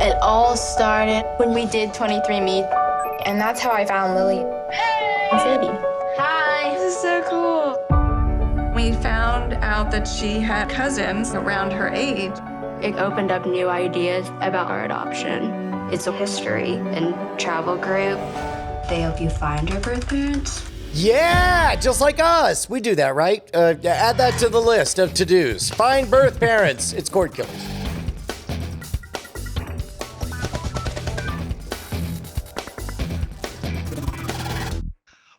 It all started when we did 23andMe, and that's how I found Lily. Hey! Sadie. Hi. This is so cool. We found out that she had cousins around her age. It opened up new ideas about our adoption. It's a history and travel group. They help you find your birth parents. Yeah, just like us. We do that, right? Add that to the list of to-dos. Find birth parents. It's Cordkillers.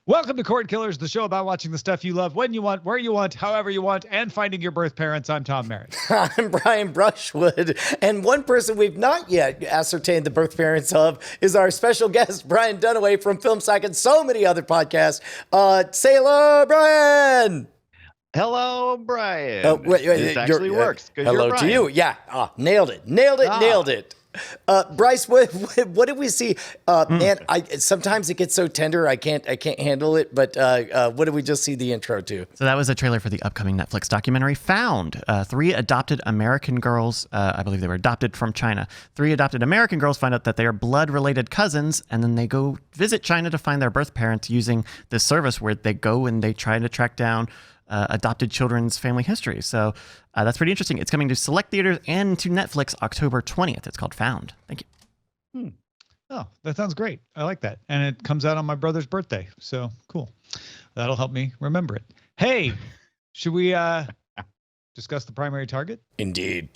Welcome to Cordkillers, the show about watching the stuff you love when you want, where you want, however you want, and finding your birth parents. I'm Tom Merritt. I'm Brian Brushwood, and one person we've not yet ascertained the birth parents of is our special guest, Brian Dunaway from Film Psych and so many other podcasts. Say hello, Brian! Hello, Brian. It actually works. Hello to you. Yeah, nailed it. Nailed it. Bryce, what did we see? Man, sometimes it gets so tender I can't handle it. But what did we just see the intro to? So that was a trailer for the upcoming Netflix documentary Found. Three adopted American girls, I believe they were adopted from China. Three adopted American girls find out that they are blood-related cousins, and then they go visit China to find their birth parents using this service where they go and they try to track down adopted children's family history. So that's pretty interesting. It's coming to select theaters and to Netflix October 20th. It's called Found. Thank you. Oh, that sounds great. I like that. And it comes out on my brother's birthday. So cool. That'll help me remember it. Hey, should we discuss the primary target? Indeed.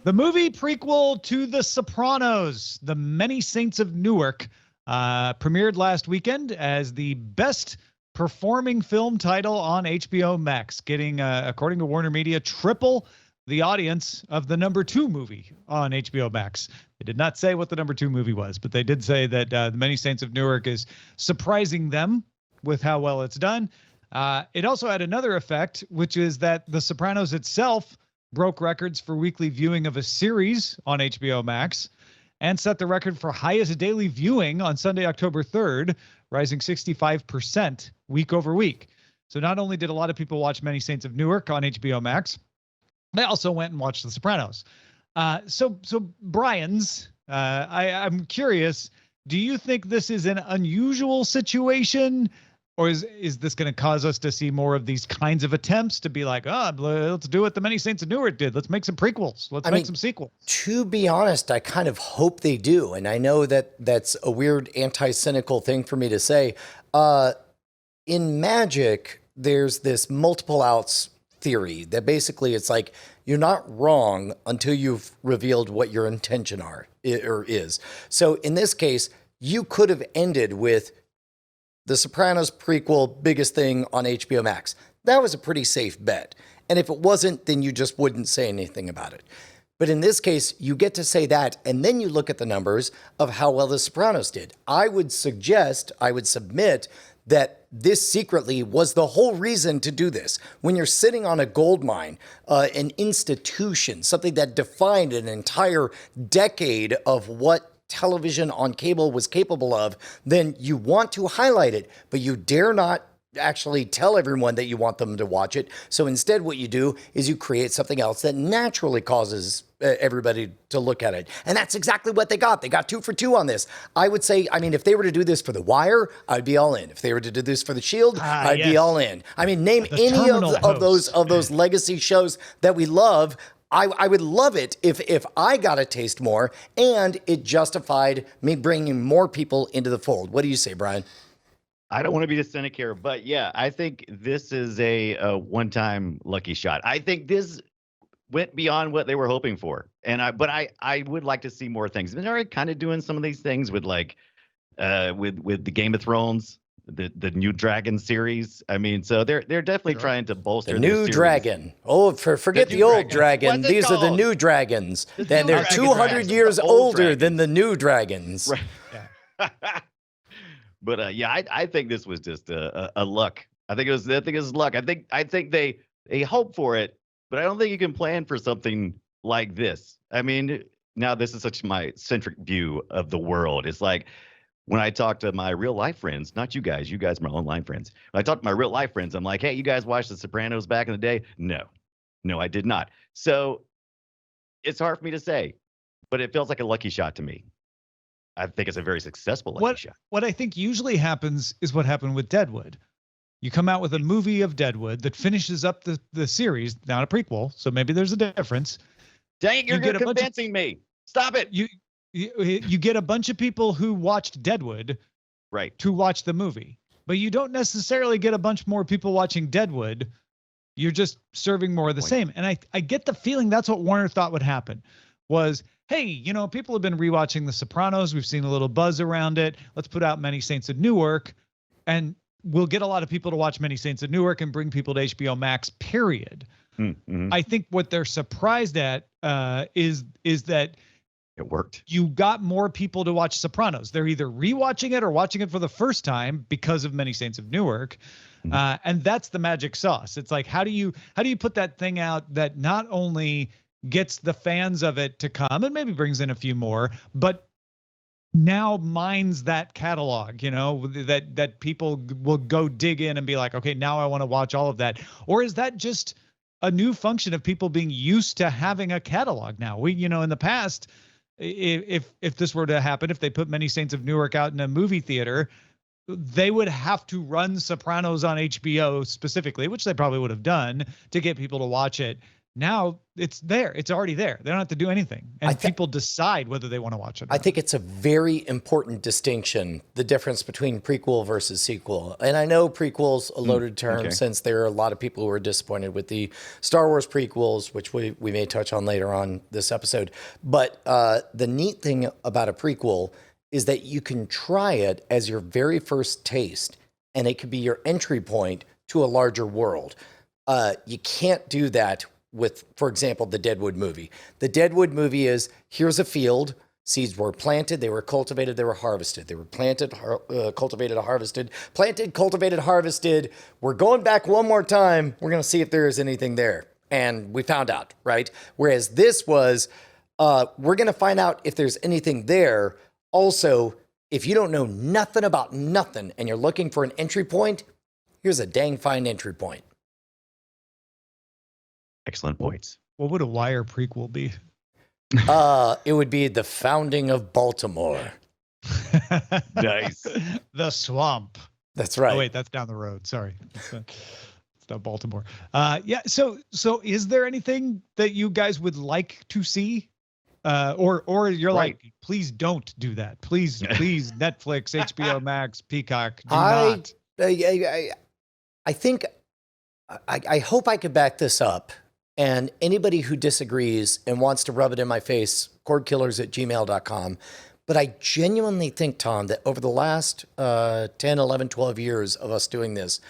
The movie prequel to The Sopranos, The Many Saints of Newark, premiered last weekend as the best performing film title on HBO Max, getting, according to Warner Media, triple the audience of the number 2 movie on HBO Max. They did not say what the number 2 movie was, but they did say that The Many Saints of Newark is surprising them with how well it's done. It also had another effect, which is that The Sopranos itself broke records for weekly viewing of a series on HBO Max and set the record for highest daily viewing on Sunday, October 3rd, rising 65% week over week. So not only did a lot of people watch Many Saints of Newark on HBO Max, they also went and watched The Sopranos. So Brian's, I'm curious, do you think this is an unusual situation? Or is this going to cause us to see more of these kinds of attempts to be like, let's do what the Many Saints of Newark did. Let's make some prequels. Let's make some sequels. To be honest, I kind of hope they do. And I know that that's a weird anti-cynical thing for me to say. In magic, there's this multiple outs theory that basically it's like you're not wrong until you've revealed what your intention is. So in this case, you could have ended with The Sopranos prequel, biggest thing on HBO Max. That was a pretty safe bet. And if it wasn't, then you just wouldn't say anything about it. But in this case, you get to say that, and then you look at the numbers of how well The Sopranos did. I would submit that this secretly was the whole reason to do this. When you're sitting on a gold mine, an institution, something that defined an entire decade of what television on cable was capable of, then you want to highlight it, but you dare not actually tell everyone that you want them to watch it. So instead what you do is you create something else that naturally causes everybody to look at it. And that's exactly what they got. They got 2 for 2 on this. I would say, if they were to do this for The Wire, I'd be all in. If they were to do this for The Shield, I'd be all in. Name any of those legacy shows that we love. I would love it if I got a taste more and it justified me bringing more people into the fold. What do you say, Brian? I don't want to be the cynic here, but yeah, I think this is a one-time lucky shot. I think this went beyond what they were hoping for, but I would like to see more things. They're already kind of doing some of these things with with the Game of Thrones. The new Dragon series. So they're definitely trying to bolster the new dragon. Oh, forget the old dragon. These are the new dragons. Then they're 200 years older than the new dragons. Right. Yeah. But I think this was just a luck. I think it was luck. I think they hope for it, but I don't think you can plan for something like this. Now this is such my centric view of the world. It's like, when I talk to my real life friends, not you guys are my online friends. When I talk to my real life friends, I'm like, hey, you guys watched The Sopranos back in the day? No. No, I did not. So it's hard for me to say, but it feels like a lucky shot to me. I think it's a very successful lucky shot. What I think usually happens is what happened with Deadwood. You come out with a movie of Deadwood that finishes up the series, not a prequel, so maybe there's a difference. Dang it, you're convincing me. Stop it. You get a bunch of people who watched Deadwood right to watch the movie, but you don't necessarily get a bunch more people watching Deadwood. You're just serving more of the same. And I get the feeling that's what Warner thought would happen was, hey, you know, people have been rewatching The Sopranos. We've seen a little buzz around it. Let's put out Many Saints of Newark, and we'll get a lot of people to watch Many Saints of Newark and bring people to HBO Max, period. Mm-hmm. I think what they're surprised at is that it worked. You got more people to watch Sopranos. They're either rewatching it or watching it for the first time because of Many Saints of Newark. And that's the magic sauce. It's like, how do you put that thing out that not only gets the fans of it to come and maybe brings in a few more, but now mines that catalog, you know, that people will go dig in and be like, okay, now I want to watch all of that. Or is that just a new function of people being used to having a catalog now? We, you know, in the past, if this were to happen, if they put Many Saints of Newark out in a movie theater, they would have to run Sopranos on HBO specifically, which they probably would have done to get people to watch it. Now it's there. It's already there. They don't have to do anything. And people decide whether they want to watch it. I think it's a very important distinction, the difference between prequel versus sequel. And I know prequel's a loaded term since there are a lot of people who are disappointed with the Star Wars prequels, which we may touch on later on this episode. But the neat thing about a prequel is that you can try it as your very first taste, and it could be your entry point to a larger world. You can't do that with, for example, the Deadwood movie. The Deadwood movie is, here's a field, seeds were planted, they were cultivated, they were harvested. They were planted, cultivated, harvested, planted, cultivated, harvested. We're going back one more time. We're going to see if there is anything there. And we found out, right? Whereas this was, we're going to find out if there's anything there. Also, if you don't know nothing about nothing and you're looking for an entry point, here's a dang fine entry point. Excellent points. What would a Wire prequel be? It would be the founding of Baltimore. Nice. The swamp. That's right. Oh, wait, that's down the road. Sorry. It's not Baltimore. Yeah. So is there anything that you guys would like to see? Or you're like, please don't do that. Please, Netflix, HBO Max, Peacock, do not. I think, I hope I could back this up. And anybody who disagrees and wants to rub it in my face, cordkillers@gmail.com. But I genuinely think, Tom, that over the last 10, 11, 12 years of us doing this,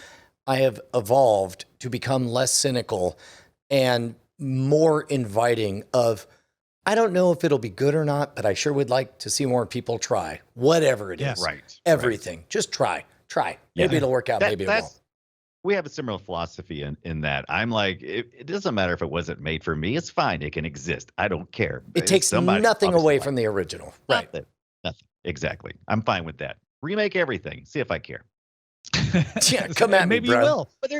I have evolved to become less cynical and more inviting of, I don't know if it'll be good or not, but I sure would like to see more people try. Whatever it is. Right. Everything. Just try. Maybe it'll work out, maybe it won't. We have a similar philosophy in that. I'm like, it doesn't matter if it wasn't made for me. It's fine. It can exist. I don't care. It takes nothing away from the original. Right. Nothing. Exactly. I'm fine with that. Remake everything. See if I care. Yeah, come at me, maybe bro. You will. But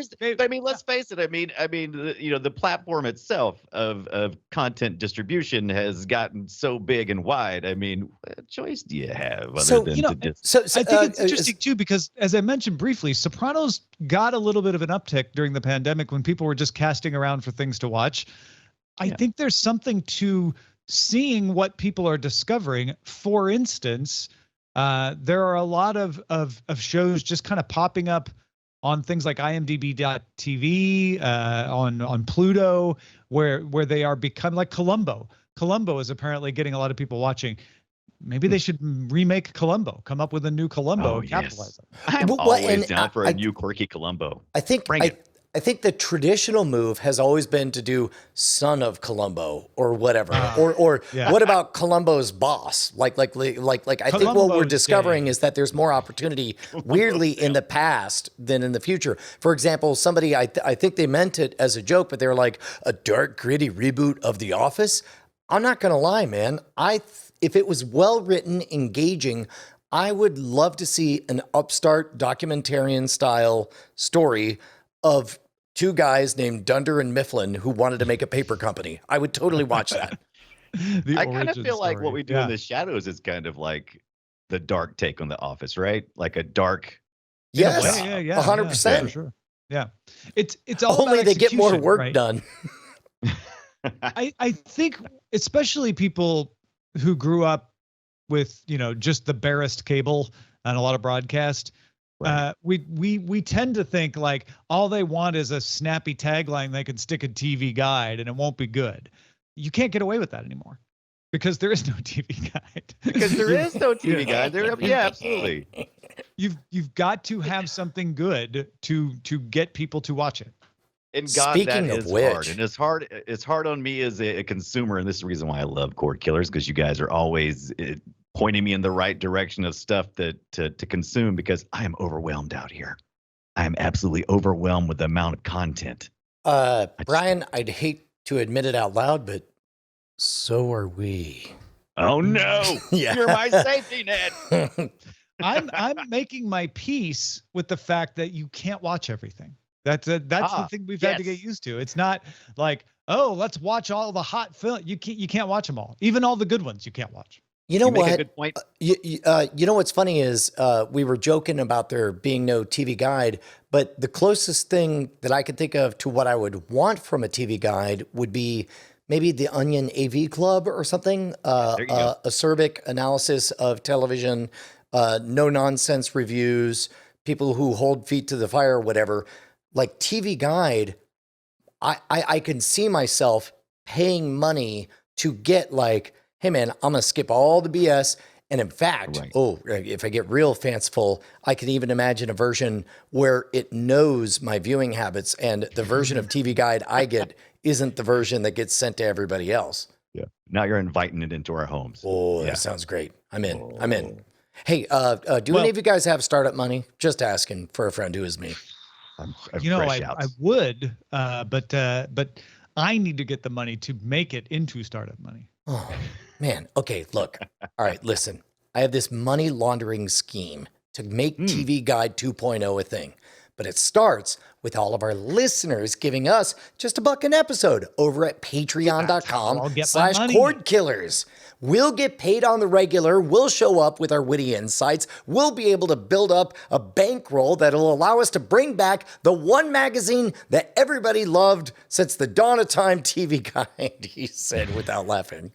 I mean, let's face it. I mean, the platform itself of content distribution has gotten so big and wide. I mean, what choice do you have other than to just? I think it's interesting too, because as I mentioned briefly, Sopranos got a little bit of an uptick during the pandemic when people were just casting around for things to watch. I think there's something to seeing what people are discovering. For instance, there are a lot of shows just kind of popping up on things like IMDb.tv, on Pluto, where they are becoming like Columbo. Columbo is apparently getting a lot of people watching. Maybe they should remake Columbo, come up with a new Columbo and capitalize on it. I'm always down for a new quirky Columbo. I think the traditional move has always been to do Son of Columbo or whatever, or what about Columbo's boss? Like I think what we're discovering is that there's more opportunity, weirdly, in the past than in the future. For example, somebody I think they meant it as a joke, but they're like, a dark, gritty reboot of The Office. I'm not gonna lie, man. If it was well written, engaging, I would love to see an upstart documentarian style story of two guys named Dunder and Mifflin who wanted to make a paper company. I would totally watch that. I kind of feel like what we do in the shadows is kind of like the dark take on The Office, right? Like a dark. Yes, yeah, 100%. for sure. Yeah, it's all only about they get more execution, work right? done. I think especially people who grew up with, you know, just the barest cable and a lot of broadcast, Right. we tend to think like all they want is a snappy tagline they can stick a TV guide and it won't be good. You can't get away with that anymore because there is no TV guide. Because there is no TV guide. Yeah, absolutely. You've got to have something good to get people to watch it. And God, Speaking that of is which- hard. And it's hard on me as a consumer. And this is the reason why I love Cordkillers, because you guys are always pointing me in the right direction of stuff to consume, because I am overwhelmed out here. I am absolutely overwhelmed with the amount of content. Brian, I'd hate to admit it out loud, but so are we. Oh no! Yeah. You're my safety net. I'm making my peace with the fact that you can't watch everything. That's the thing we've had to get used to. It's not like, oh, let's watch all the hot film. You can't watch them all. Even all the good ones you can't watch. You know You make a what? good point. You know what's funny is we were joking about there being no TV guide, but the closest thing that I could think of to what I would want from a TV guide would be maybe the Onion AV Club or something, There you go. acerbic analysis of television, no nonsense reviews, people who hold feet to the fire, whatever. Like TV guide, I can see myself paying money to get like, hey man, I'm gonna skip all the BS. And in fact, Right. if I get real fanciful, I can even imagine a version where it knows my viewing habits, and the version of TV guide I get isn't the version that gets sent to everybody else. Yeah. Now you're inviting it into our homes. Oh, Yeah. that sounds great. I'm in. I'm in. Hey, do any of you guys have startup money? Just asking for a friend who is me. I'm You know, fresh I outs. would, but I need to get the money to make it into startup money. Oh, man. Okay, look. All right, listen. I have this money laundering scheme to make TV Guide 2.0 a thing. But it starts with all of our listeners giving us just $1 an episode over at I'll get my money. patreon.com/Cordkillers. We'll get paid on the regular. We'll show up with our witty insights. We'll be able to build up a bankroll that'll allow us to bring back the one magazine that everybody loved since the dawn of time, TV Guide, he said without laughing.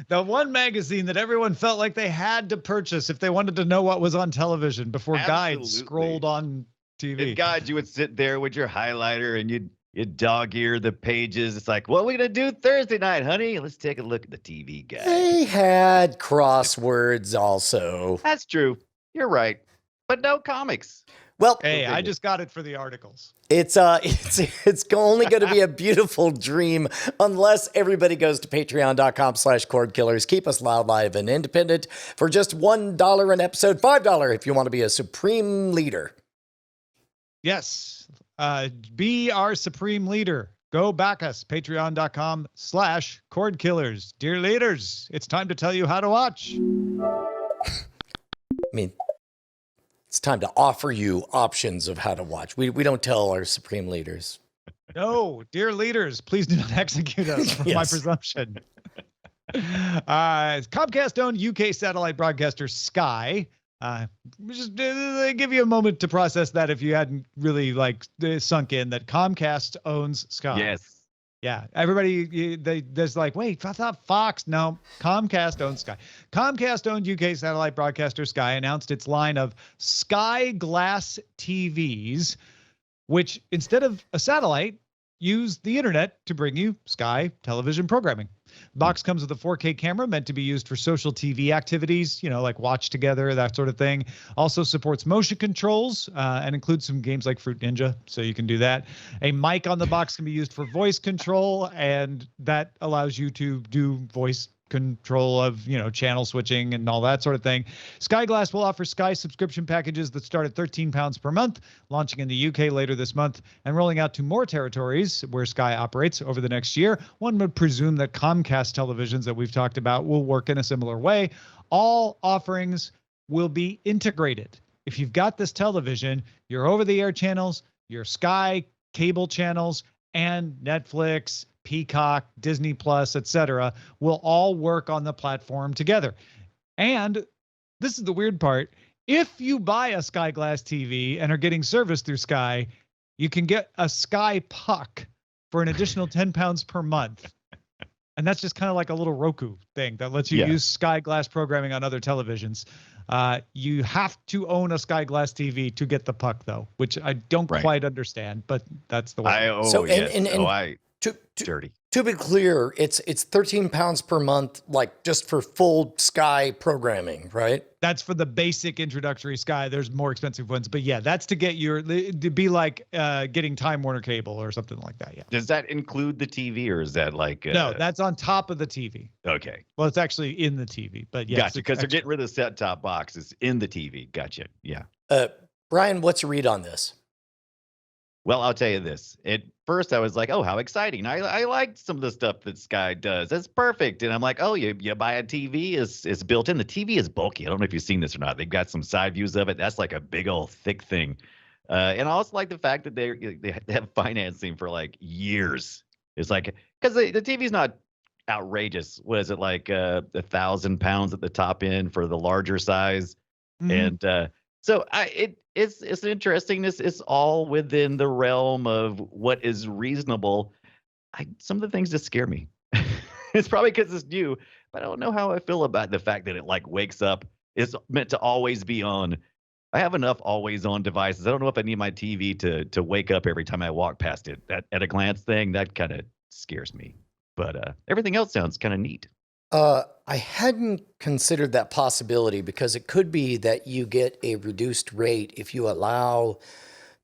The one magazine that everyone felt like they had to purchase if they wanted to know what was on television before guides Absolutely. scrolled on TV. And God, you would sit there with your highlighter and you'd dog ear the pages. It's like, what are we gonna do Thursday night, honey? Let's take a look at the TV guide. They had crosswords also. That's true. You're right. But no comics. Well, Hey, I just got it for the articles. it's only going to be a beautiful dream unless everybody goes to patreon.com/Cordkillers. Keep us loud, live, and independent for just $1 an episode, $5 if you want to be a supreme leader. Yes. Be our supreme leader. Go back us. Patreon.com/Cordkillers. Dear leaders, it's time to tell you how to watch. I mean, it's time to offer you options of how to watch. We don't tell our supreme leaders. No, dear leaders, please do not execute us for my Yes. presumption. Comcast-owned UK satellite broadcaster Sky. Just give you a moment to process that if you hadn't really sunk in that Comcast owns Sky. Yes. Yeah, everybody, there's like, wait, I thought Fox. No, Comcast owns Sky. Comcast-owned UK satellite broadcaster Sky announced its line of Sky Glass TVs, which instead of a satellite, use the internet to bring you Sky television programming. The box comes with a 4K camera meant to be used for social TV activities, like watch together, that sort of thing. Also supports motion controls and includes some games like Fruit Ninja, so you can do that. A mic on the box can be used for voice control, and that allows you to do voice control of, channel switching and all that sort of thing. Sky Glass will offer Sky subscription packages that start at £13 per month, launching in the UK later this month and rolling out to more territories where Sky operates over the next year. One would presume that Comcast televisions that we've talked about will work in a similar way. All offerings will be integrated. If you've got this television, your over-the-air channels, your Sky cable channels and Netflix, Peacock, Disney Plus, etc., will all work on the platform together. And this is the weird part. If you buy a Sky Glass TV and are getting service through Sky, you can get a Sky Puck for an additional £10 per month. And that's just kind of like a little Roku thing that lets you use Sky Glass programming on other televisions. You have to own a Sky Glass TV to get the Puck, though, which I don't quite understand, but that's the way. Dirty. To be clear, it's £13 per month, like just for full Sky programming, right? That's for the basic introductory Sky. There's more expensive ones, but yeah, that's to get to be like getting Time Warner Cable or something like that. Yeah. Does that include the TV, or is that like no? That's on top of the TV. Okay. Well, it's actually in the TV, but yeah. Gotcha. Because they're getting rid of the set-top box. It's in the TV. Gotcha. Yeah. Brian, what's your read on this? Well, I'll tell you this. At first, I was like, oh, how exciting. I liked some of the stuff that Sky does. That's perfect. And I'm like, oh, you buy a TV, it's built in. The TV is bulky. I don't know if you've seen this or not. They've got some side views of it. That's like a big old thick thing. And I also like the fact that they have financing for like years. It's like, because the TV's not outrageous. What is it, like £1,000 at the top end for the larger size? Mm-hmm. And so it's interesting. It's all within the realm of what is reasonable. Some of the things just scare me. It's probably because it's new, but I don't know how I feel about the fact that it like wakes up. It's meant to always be on. I have enough always on devices. I don't know if I need my TV to wake up every time I walk past it. That at a glance thing, that kind of scares me. But everything else sounds kind of neat. I hadn't considered that possibility, because it could be that you get a reduced rate if you allow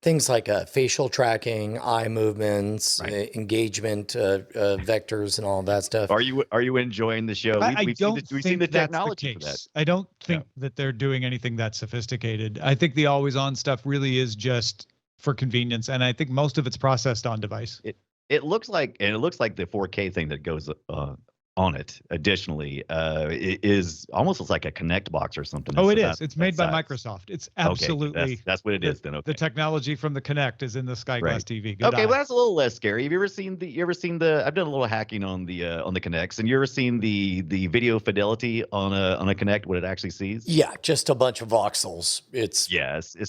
things like facial tracking, eye movements, engagement vectors, and all that stuff. Are you enjoying the show? We've seen the technology for that. I don't think that they're doing anything that sophisticated. I think the always on stuff really is just for convenience, and I think most of it's processed on device. It looks like the 4K thing that goes on it additionally is almost like a Connect box or something. Oh, it is. It's made by Microsoft. It's absolutely okay. That's what it is then. Okay. The technology from the Connect is in the Sky Glass TV. Well, that's a little less scary. Have you ever seen the I've done a little hacking on the Connects, and you ever seen the video fidelity on a Connect, what it actually sees? Yeah, just a bunch of voxels. It's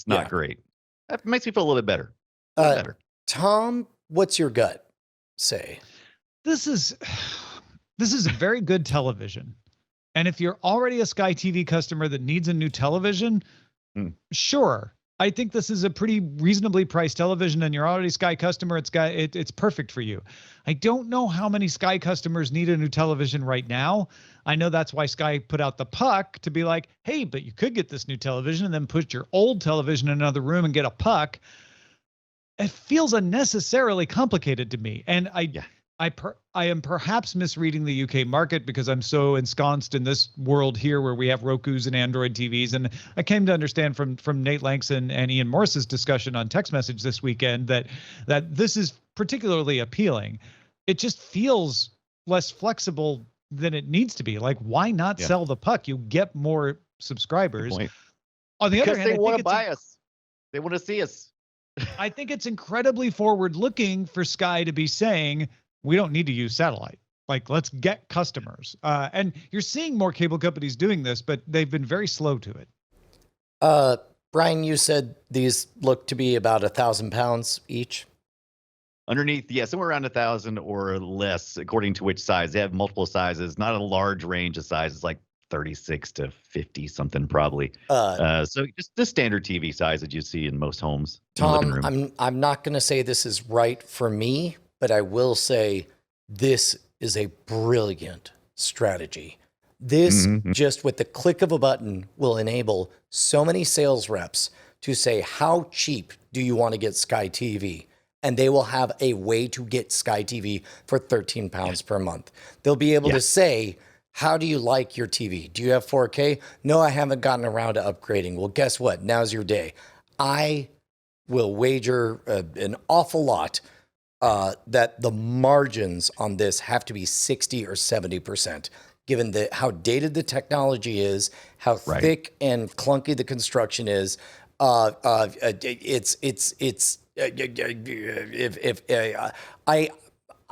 not great. That makes me feel a little bit better. Tom, what's your gut say? This is a very good television. And if you're already a Sky TV customer that needs a new television, sure. I think this is a pretty reasonably priced television, and you're already a Sky customer. It's perfect for you. I don't know how many Sky customers need a new television right now. I know that's why Sky put out the Puck to be like, hey, but you could get this new television and then put your old television in another room and get a Puck. It feels unnecessarily complicated to me. And I am perhaps misreading the UK market because I'm so ensconced in this world here where we have Rokus and Android TVs. And I came to understand from Nate Langston and Ian Morris's discussion on text message this weekend that this is particularly appealing. It just feels less flexible than it needs to be. Like, why not sell the Puck? You get more subscribers. On the other hand, they want to buy us. They want to see us. I think it's incredibly forward-looking for Sky to be saying, we don't need to use satellite. Like, let's get customers. And you're seeing more cable companies doing this, but they've been very slow to it. Brian, you said these look to be about £1,000 each. Underneath, somewhere around 1,000 or less, according to which size. They have multiple sizes, not a large range of sizes, like 36 to 50 something probably. So just the standard TV size that you see in most homes. Tom, I'm not going to say this is right for me, but I will say this is a brilliant strategy. This, just with the click of a button, will enable so many sales reps to say, how cheap do you want to get Sky TV? And they will have a way to get Sky TV for £13 per month. They'll be able to say, how do you like your TV? Do you have 4K? No, I haven't gotten around to upgrading. Well, guess what? Now's your day. I will wager an awful lot that the margins on this have to be 60 or 70%, given how dated the technology is, how thick and clunky the construction is. It's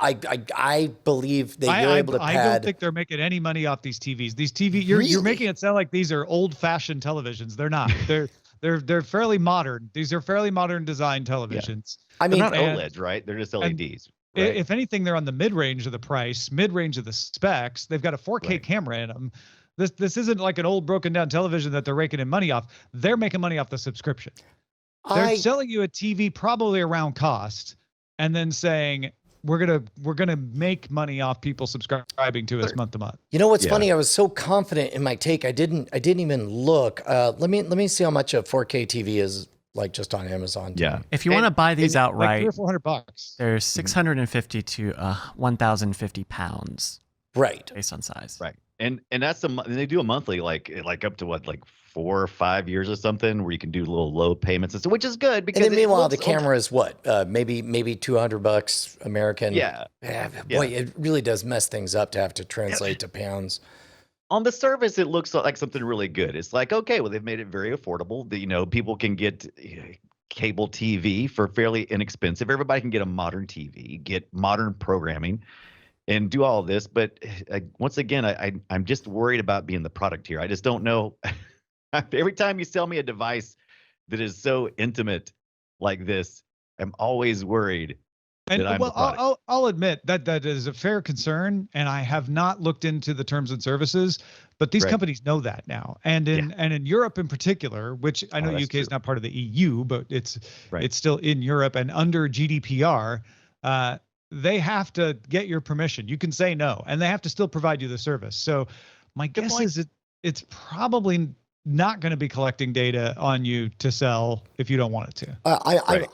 I believe that you're able to pad. I don't think they're making any money off these TVs. These TV, you're making it sound like these are old-fashioned televisions. They're not. They're fairly modern. These are fairly modern design televisions. I mean, they're not OLEDs, right? They're just LEDs. Right? If anything, they're on the mid-range of the price, mid-range of the specs. They've got a 4K camera in them. This isn't like an old broken down television that they're raking in money off. They're making money off the subscription. They're selling you a TV probably around cost, and then saying we're gonna make money off people subscribing to us month to month. You know what's funny? I was so confident in my take. I didn't even look. Let me see how much a 4K TV is like just on Amazon. Yeah. If you want to buy these outright, like $300 or $400. they're 650 to 1,050 pounds. Right. Based on size. Right. And that's they do a monthly, like up to what, like 4 or 5 years or something, where you can do little low payments, and so, which is good because. And then meanwhile, the camera is what, maybe $200 American. Yeah. Boy, it really does mess things up to have to translate to pounds. On the surface, it looks like something really good. It's like, okay, well, they've made it very affordable. People can get cable TV for fairly inexpensive. Everybody can get a modern TV, get modern programming, and do all this. But once again, I'm just worried about being the product here. I just don't know. Every time you sell me a device that is so intimate like this, I'm always worried. And I'll admit that is a fair concern, and I have not looked into the terms and services, but these companies know that now. And in Europe in particular, which I know UK is not part of the EU, but it's still in Europe and under GDPR, they have to get your permission. You can say no, and they have to still provide you the service. So my guess is it's probably not going to be collecting data on you to sell if you don't want it to.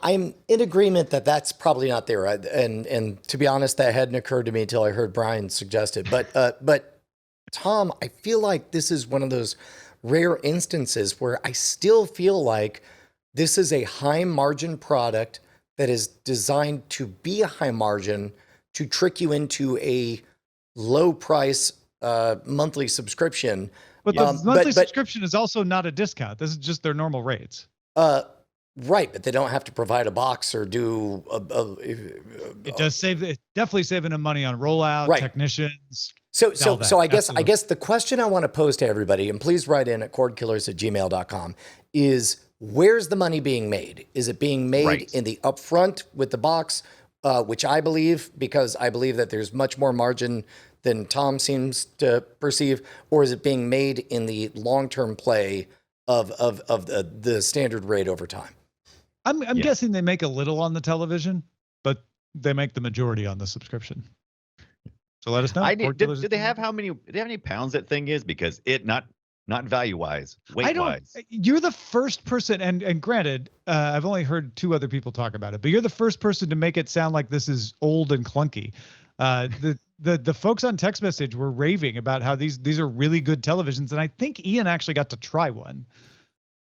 I'm in agreement that that's probably not there. And to be honest, that hadn't occurred to me until I heard Brian suggest it. But Tom, I feel like this is one of those rare instances where I still feel like this is a high margin product that is designed to be a high margin to trick you into a low price monthly subscription. But the monthly subscription is also not a discount. This is just their normal rates. Right, but they don't have to provide a box or do it does save. It's definitely saving them money on rollout, technicians. So I guess the question I want to pose to everybody, and please write in at cordkillers@gmail.com, is where's the money being made? Is it being made in the upfront with the box, which I believe, because I believe that there's much more margin than Tom seems to perceive, or is it being made in the long-term play of the standard rate over time? I'm guessing they make a little on the television, but they make the majority on the subscription. So let us know. Do they have any pounds that thing is? Because it not value-wise, weight-wise. You're the first person, and granted, I've only heard 2 other people talk about it, but you're the first person to make it sound like this is old and clunky. The folks on text message were raving about how these are really good televisions, and I think Ian actually got to try one.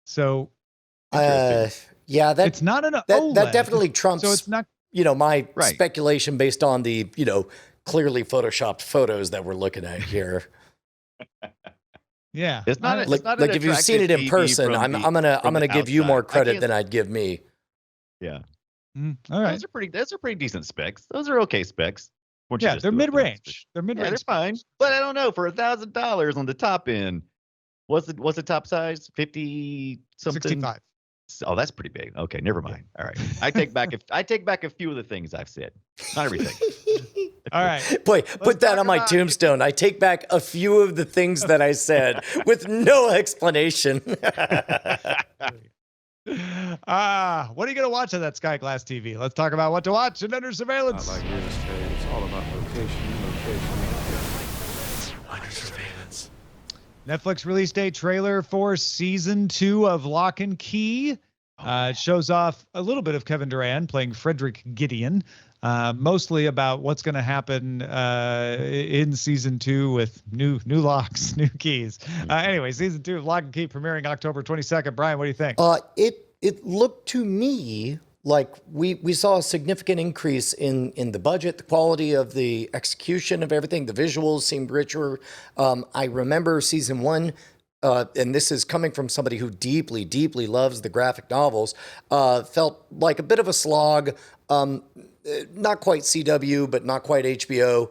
So, yeah, it's not an OLED. That definitely trumps. So it's not, my speculation based on the clearly photoshopped photos that we're looking at here. Yeah, it's not like if you've seen it in person, I'm gonna give you more credit than I'd give me. Yeah. All right. Those are pretty decent specs. Those are okay specs. Yeah, they're mid-range. They're mid-range. Yeah, they're fine. But I don't know, for $1,000 on the top end, what's the top size? 50 something? 65. Oh, that's pretty big. Okay, never mind. All right. I take back a few of the things I've said. Not everything. All right. Boy, put that on my tombstone. I take back a few of the things that I said with no explanation. What are you going to watch on that Sky Glass TV? Let's talk about what to watch and Under Surveillance. Not like real estate. It's all about location. Under surveillance. Netflix released a trailer for season 2 of Lock and Key. It shows off a little bit of Kevin Durant playing Frederick Gideon, mostly about what's going to happen in season 2 with new locks, new keys. Anyway, season 2 of Lock and Key premiering October 22nd. Brian, what do you think? It looked to me like we saw a significant increase in the budget, the quality of the execution of everything. The visuals seemed richer. I remember season 1 and this is coming from somebody who deeply, deeply loves the graphic novels, felt like a bit of a slog. Not quite CW, but not quite HBO.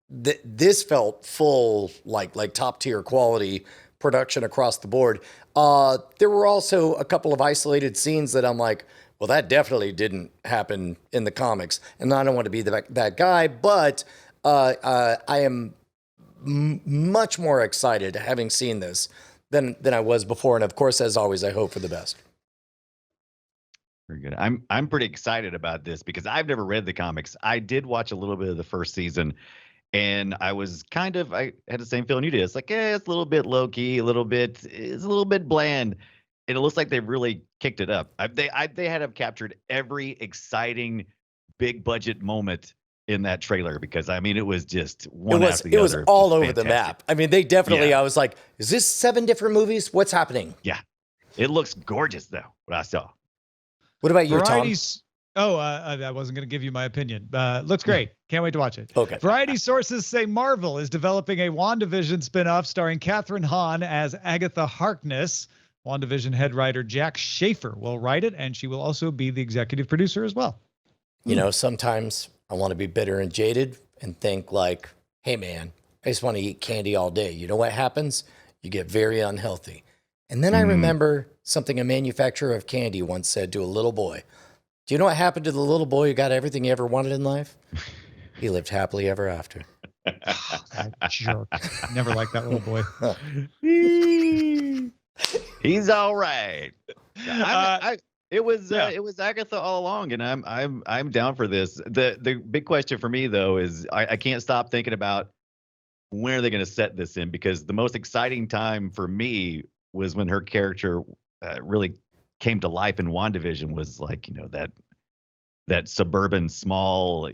This felt full, like top tier quality production across the board. There were also a couple of isolated scenes that I'm like, well, that definitely didn't happen in the comics. And I don't want to be that guy, but I am much more excited having seen this than I was before. And of course, as always, I hope for the best. Very good. I'm pretty excited about this because I've never read the comics. I did watch a little bit of the first season, and I had the same feeling you did. It's like, it's a little bit low key, it's a little bit bland. And it looks like they've really kicked it up. They had to have captured every exciting big budget moment in that trailer because it was just one after the other. It was all over the Fantastic. map. They definitely, I was like, is this 7 different movies? What's happening? Yeah. It looks gorgeous though, what I saw. What about you, Tom? Variety's. Oh, I wasn't going to give you my opinion. Looks great. Can't wait to watch it. Okay. Variety sources say Marvel is developing a WandaVision spinoff starring Kathryn Hahn as Agatha Harkness. WandaVision head writer Jack Schaefer will write it, and she will also be the executive producer as well. Sometimes I want to be bitter and jaded and think like, hey, man, I just want to eat candy all day. You know what happens? You get very unhealthy. And then I remember something a manufacturer of candy once said to a little boy. Do you know what happened to the little boy who got everything he ever wanted in life? He lived happily ever after. That jerk. Never liked that little boy. He's all right. It was Agatha all along, and I'm down for this. The big question for me though is I can't stop thinking about when are they going to set this in, because the most exciting time for me was when her character really came to life in WandaVision. Was like that suburban small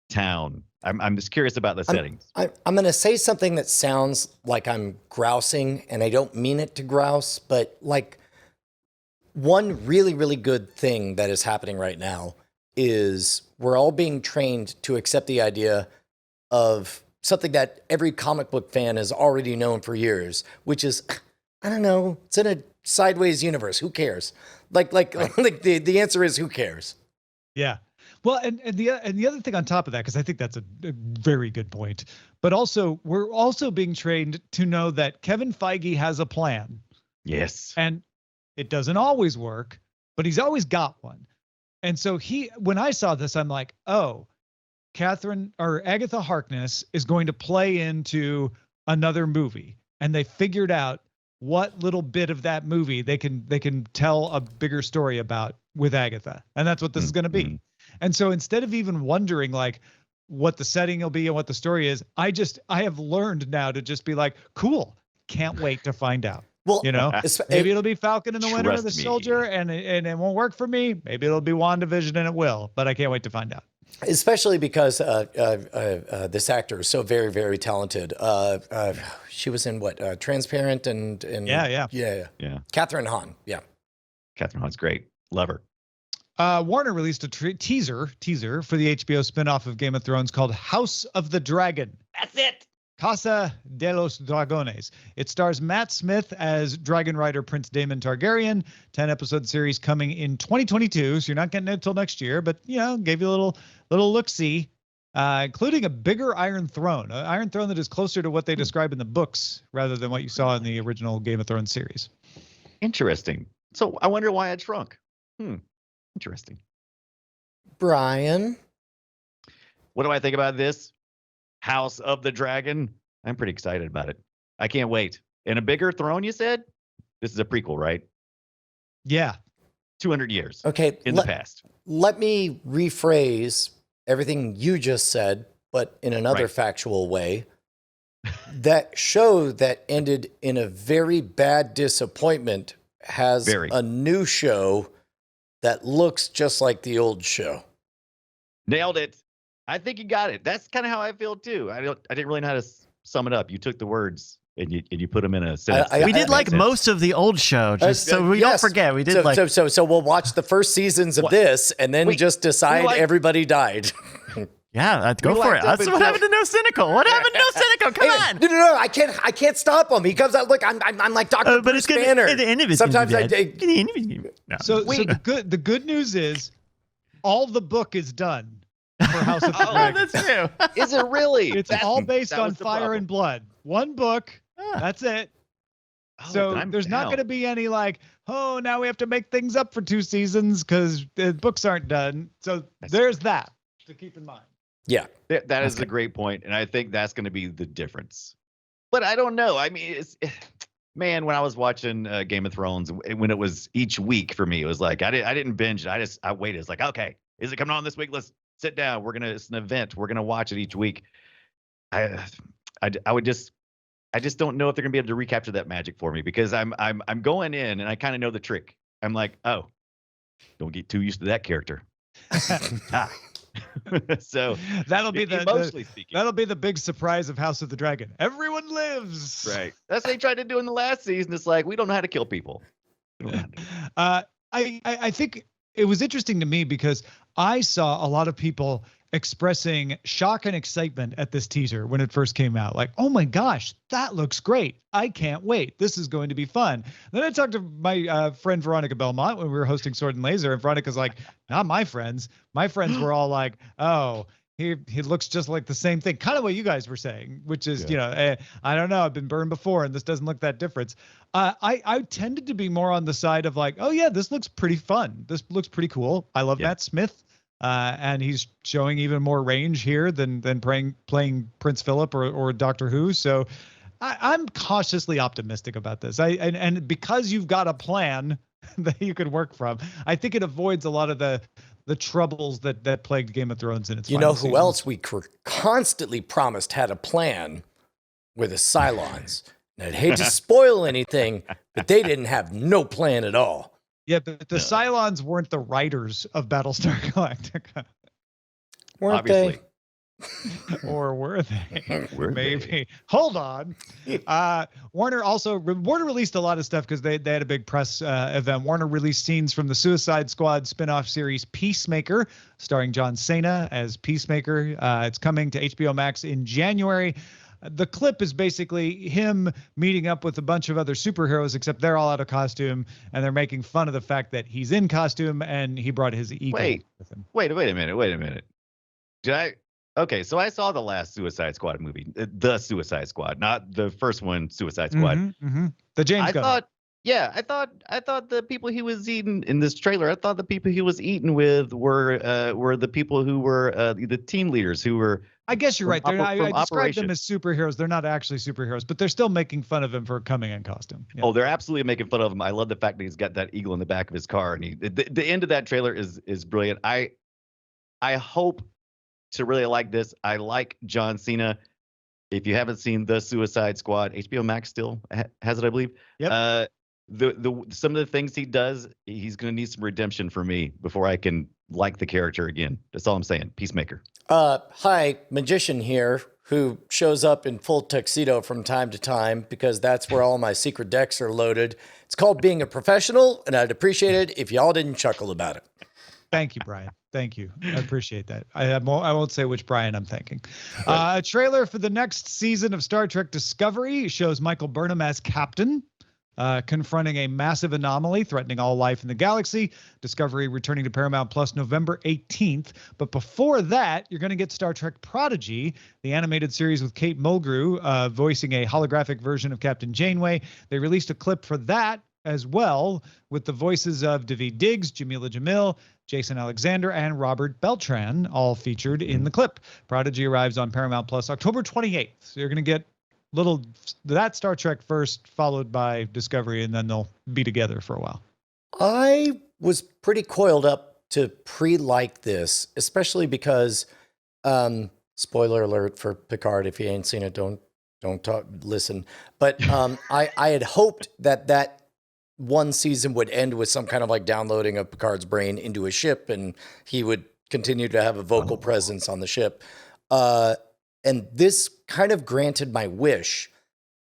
town. I'm just curious about the settings. I'm going to say something that sounds like I'm grousing, and I don't mean it to grouse, but like one really, really good thing that is happening right now is we're all being trained to accept the idea of something that every comic book fan has already known for years, which is, I don't know, it's in a sideways universe. Who cares? Like the answer is who cares? Yeah. Well, and the other thing on top of that, because I think that's a very good point, but also we're also being trained to know that Kevin Feige has a plan. Yes. And it doesn't always work, but he's always got one. And so when I saw this, I'm like, oh, Agatha Harkness is going to play into another movie. And they figured out what little bit of that movie they can tell a bigger story about with Agatha. And that's what this is going to be. And so instead of even wondering like what the setting will be and what the story is, I have learned now to just be like, cool, can't wait to find out. Well, maybe it'll be Falcon and the Winter of the me. Soldier, and it won't work for me. Maybe it'll be WandaVision, and it will. But I can't wait to find out. Especially because this actor is so very, very talented. She was in what? Transparent and Yeah. Kathryn Hahn. Yeah. Kathryn Hahn's great. Love her. Warner released a teaser for the HBO spinoff of Game of Thrones called House of the Dragon. That's it. Casa de los Dragones. It stars Matt Smith as dragon rider Prince Daemon Targaryen. 10-episode series coming in 2022, so you're not getting it until next year. But gave you a little look-see, including a bigger Iron Throne, an Iron Throne that is closer to what they describe in the books rather than what you saw in the original Game of Thrones series. Interesting. So I wonder why it shrunk. Interesting. Brian, What do I think about this? House of the Dragon. I'm pretty excited about it. I can't wait. And a bigger throne, you said? This is a prequel, right? Yeah. 200 years. okay, In the past. let me rephrase everything you just said, but in another Right. factual way. That show that ended in a very bad disappointment has a new show that looks just like the old show. Nailed it. I think you got it. That's kind of how I feel too. I didn't really know how to sum it up. You took the words and you put them in a sentence. We did like most of the old show, just so we don't forget. We did so we'll watch the first seasons of this and then just decide everybody died. Yeah, go We for it. locked up That's what until- happened to No Cynical. What happened to No Cynical? Come on. No, I can't stop him. He comes out. Look, I'm like Dr. But it's Bruce gonna, Banner. at the end of it, Sometimes I No. So the good news is all the book is done for House of the Oh, Dragon. That's true. Is it really? It's all based on Fire and Blood. One book. Ah. That's it. Oh, So then I'm there's not down. going to be any like, oh, now we have to make things up for 2 seasons because the books aren't done. So there's that to keep in mind. Yeah. That is a great point, and I think that's going to be the difference. But I don't know. I mean, man, when I was watching Game of Thrones, when it was each week for me, it was like I didn't binge it. I waited. It's like, okay, is it coming on this week? Let's sit down. It's an event. We're gonna watch it each week. I just don't know if they're gonna be able to recapture that magic for me because I'm going in and I kind of know the trick. I'm like, oh, don't get too used to that character. So That'll be emotionally speaking. that'll be the big surprise of House of the Dragon. Everyone lives. Right. That's what they tried to do in the last season. It's like we don't know how to kill people. We don't know how to do it. I think it was interesting to me because I saw a lot of people expressing shock and excitement at this teaser when it first came out. Like, oh my gosh, that looks great. I can't wait. This is going to be fun. Then I talked to my friend Veronica Belmont when we were hosting Sword and Laser, and Veronica's like, not my friends. My friends were all like, oh, he looks just like the same thing. Kind of what you guys were saying, which is, I don't know. I've been burned before and this doesn't look that different. I tended to be more on the side of like, oh yeah, this looks pretty fun. This looks pretty cool. I love Matt Smith. And he's showing even more range here than playing Prince Philip or Doctor Who. So I'm cautiously optimistic about this. And because you've got a plan that you could work from, I think it avoids a lot of the troubles that plagued Game of Thrones in its You know final who seasons. else we constantly promised had a plan were the Cylons. And I'd hate to spoil anything, but they didn't have no plan at all. Yeah, but the Cylons weren't the writers of Battlestar Galactica. Weren't Obviously. they? Or were they? Were they? Maybe. Hold on. Warner released a lot of stuff because they had a big press event. Warner released scenes from the Suicide Squad spin-off series Peacemaker, starring John Cena as Peacemaker. It's coming to HBO Max in January. The clip is basically him meeting up with a bunch of other superheroes, except they're all out of costume, and they're making fun of the fact that he's in costume and he brought his ego with him. Wait a minute. Okay, so I saw the last Suicide Squad movie, the Suicide Squad, not the first one, Suicide Squad. The James Gunn. I thought the people he was eating in this trailer, I thought the people he was eating with were the people who were the team leaders who were. I guess you're right. I described Operation. them as superheroes. They're not actually superheroes, but they're still making fun of him for coming in costume. Yeah. Oh, they're absolutely making fun of him. I love the fact that he's got that eagle in the back of his car, and the end of that trailer is brilliant. I hope to really like this. I like John Cena. If you haven't seen the Suicide Squad, HBO Max still has it, I believe. Yep. Some of the things he does, he's going to need some redemption for me before I can like the character again. That's all I'm saying. Peacemaker. Hi, magician here, who shows up in full tuxedo from time to time because that's where all my secret decks are loaded. It's called being a professional, and I'd appreciate it if y'all didn't chuckle about it. Thank you, Brian. Thank you. I appreciate that. I won't say which Brian I'm thanking. A trailer for the next season of Star Trek Discovery shows Michael Burnham as Captain, confronting a massive anomaly threatening all life in the galaxy. Discovery returning to Paramount Plus November 18th. But before that, you're going to get Star Trek Prodigy, the animated series with Kate Mulgrew voicing a holographic version of Captain Janeway. They released a clip for that as well, with the voices of Daveed Diggs, Jamila Jamil, Jason Alexander, and Robert Beltran all featured in the clip. Prodigy arrives on Paramount Plus October 28th. So you're going to get that Star Trek first, followed by Discovery, and then they'll be together for a while. I was pretty coiled up to pre-like this, especially because, spoiler alert for Picard, if you ain't seen it, don't listen. But I had hoped that one season would end with some kind of like downloading of Picard's brain into a ship, and he would continue to have a vocal presence on the ship. And this kind of granted my wish,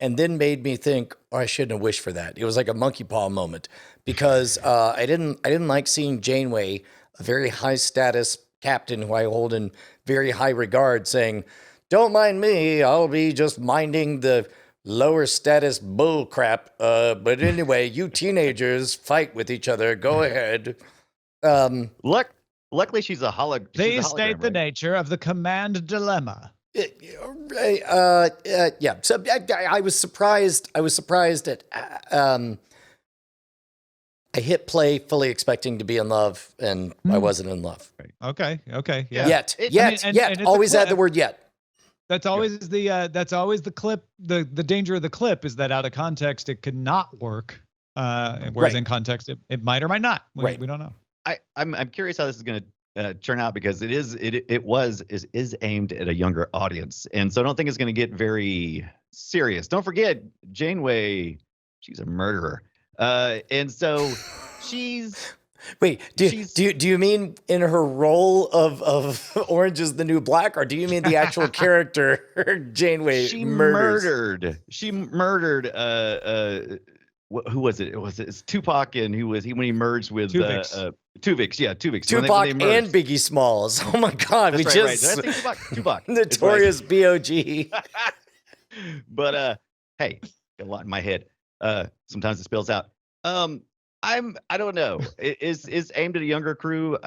and then made me think, oh, I shouldn't have wished for that. It was like a monkey paw moment because I didn't like seeing Janeway, a very high status captain who I hold in very high regard saying, "Don't mind me, I'll be just minding the lower status bull crap. But anyway, you teenagers fight with each other. Go ahead." Luckily, she's a hologram. They state the nature of the command dilemma. Yeah. So I was surprised. I was surprised at. I hit play fully expecting to be in love, and I wasn't in love. Okay. Yeah. Yet. And Always add the word yet. That's always the clip. The danger of the clip is that out of context it could not work. Whereas in context it might or might not. We don't know. I'm curious how this is going to turn out, because it is aimed at a younger audience, and so I don't think it's going to get very serious. Don't forget, Janeway, she's a murderer, and so she's. Wait, do you mean in her role of Orange is the New Black, or do you mean the actual character Janeway murders? She murdered. Who was it? It's Tupac, and when he merged with Tuvix. Yeah, Tuvix. Tupac and Biggie Smalls. Oh my God, That's right. Did I say Tupac? Notorious B.O.G. But hey, got a lot in my head. Sometimes it spills out. I don't know. It is aimed at a younger crew,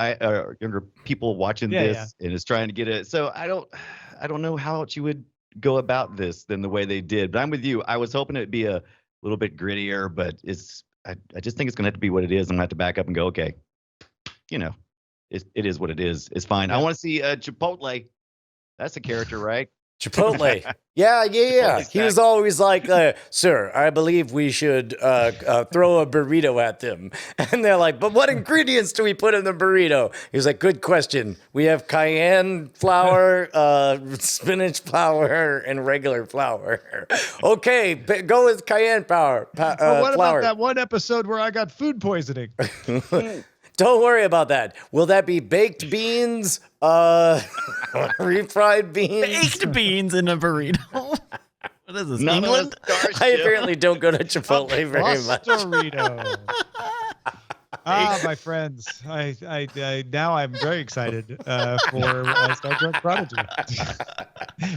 younger people watching this, and is trying to get it. So I don't know how else you would go about this than the way they did. But I'm with you. I was hoping it'd be a little bit grittier, but I just think it's gonna have to be what it is. I'm gonna have to back up and go, okay, it is what it is. It's fine. I want to see Chipotle. That's a character, right? Chipotle. Yeah. He was always like, "Sir, I believe we should throw a burrito at them." And they're like, "But what ingredients do we put in the burrito?" He was like, "Good question. We have cayenne flour, spinach flour, and regular flour." Okay, go with cayenne flour. What about that one episode where I got food poisoning? Don't worry about that. Will that be baked beans? Refried beans? Baked beans in a burrito. What is this, England? I apparently don't go to Chipotle very much. Burrito. My friends, I now I'm very excited for Star Trek Prodigy.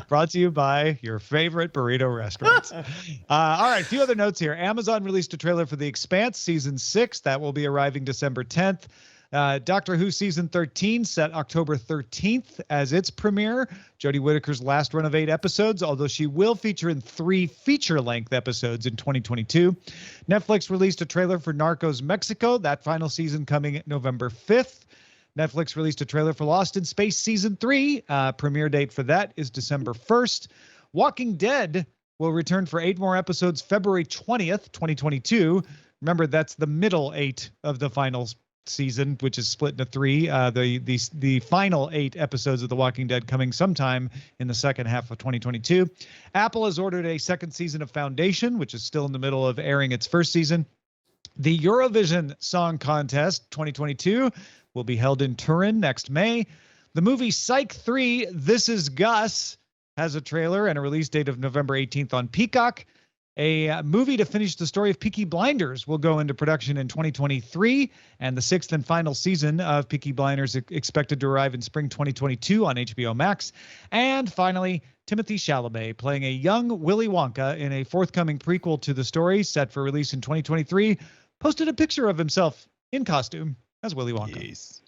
Brought to you by your favorite burrito restaurants. All right, a few other notes here. Amazon released a trailer for The Expanse Season 6. That will be arriving December 10th. Doctor Who Season 13 set October 13th as its premiere. Jodie Whittaker's last run of 8 episodes, although she will feature in 3 feature-length episodes in 2022. Netflix released a trailer for Narcos Mexico, that final season coming November 5th. Netflix released a trailer for Lost in Space Season 3. Premiere date for that is December 1st. Walking Dead will return for 8 more episodes February 20th, 2022. Remember, that's the middle 8 of the final season, which is split into 3. The final 8 episodes of The Walking Dead coming sometime in the second half of 2022. Apple has ordered a second season of Foundation, which is still in the middle of airing its first season. The Eurovision Song Contest 2022 will be held in Turin next May. The movie Psych 3, This Is Gus, has a trailer and a release date of November 18th on Peacock. A movie to finish the story of Peaky Blinders will go into production in 2023, and the 6th and final season of Peaky Blinders expected to arrive in spring 2022 on HBO Max. And finally, Timothée Chalamet playing a young Willy Wonka in a forthcoming prequel to the story set for release in 2023, posted a picture of himself in costume as Willy Wonka. Yes.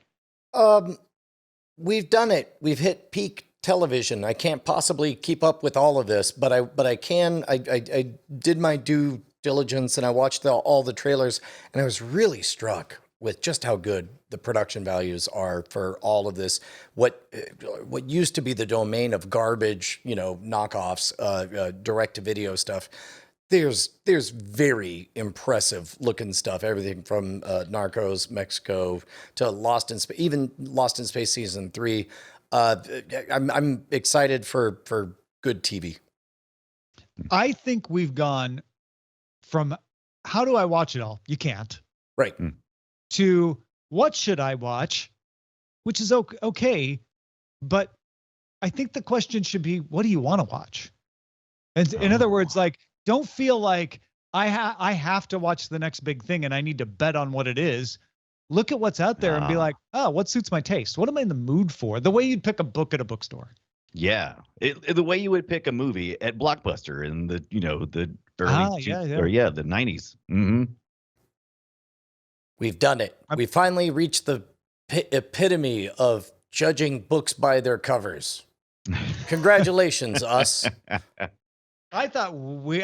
We've done it. We've hit peak television. I can't possibly keep up with all of this, but I can. I did my due diligence and I watched all the trailers, and I was really struck with just how good the production values are for all of this. What used to be the domain of garbage, knockoffs, direct to video stuff. There's very impressive looking stuff. Everything from Narcos Mexico to Lost in Space, even Lost in Space Season 3. I'm excited for good TV. I think we've gone from how do I watch it all? You can't. Right. To what should I watch? Which is okay, but I think the question should be, what do you want to watch? And in other words, don't feel like I have to watch the next big thing and I need to bet on what it is. look at what's out there and be Ah. like, oh, what suits my taste? What am I in the mood for? The way you'd pick a book at a bookstore. Yeah, the way you would pick a movie at Blockbuster in the the early the 90s. Mm-hmm. We've done it. We finally reached the epitome of judging books by their covers. Congratulations, us. I thought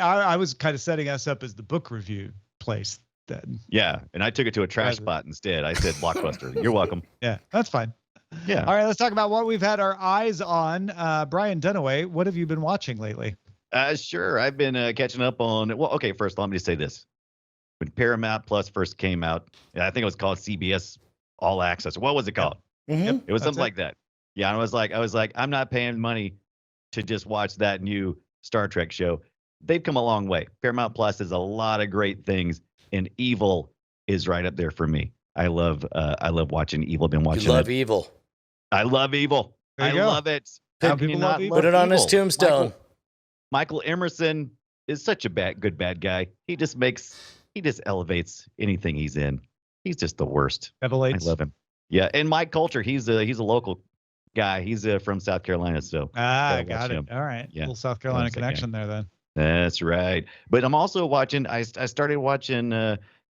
I was kind of setting us up as the book review place then. Yeah, and I took it to a trash spot instead. I said Blockbuster. You're welcome. Yeah, that's fine. Yeah. All right, let's talk about what we've had our eyes on. Brian Dunaway, what have you been watching lately? Sure. I've been catching up on. Well, okay. First, let me just say this: when Paramount Plus first came out, I think it was called CBS All Access. What was it called? Mm-hmm. It was something like that. Yeah, and I was like, I'm not paying money to just watch that new Star Trek show. They've come a long way. Paramount Plus is a lot of great things, and Evil is right up there for me. I love watching Evil. Been watching. You love Evil. I love Evil. There I you go. love it. How How can you people not love Evil? love Put it on his Evil? tombstone. Michael Emerson is such a good bad guy. He just elevates anything he's in. He's just the worst. Evelates. I love him. Yeah, and Mike Coulter, he's a local guy. He's from South Carolina, so Ah, gotta got watch it. him. All right. Yeah. Little South Carolina Loves that guy. connection there then. That's right. But I'm also watching. I started watching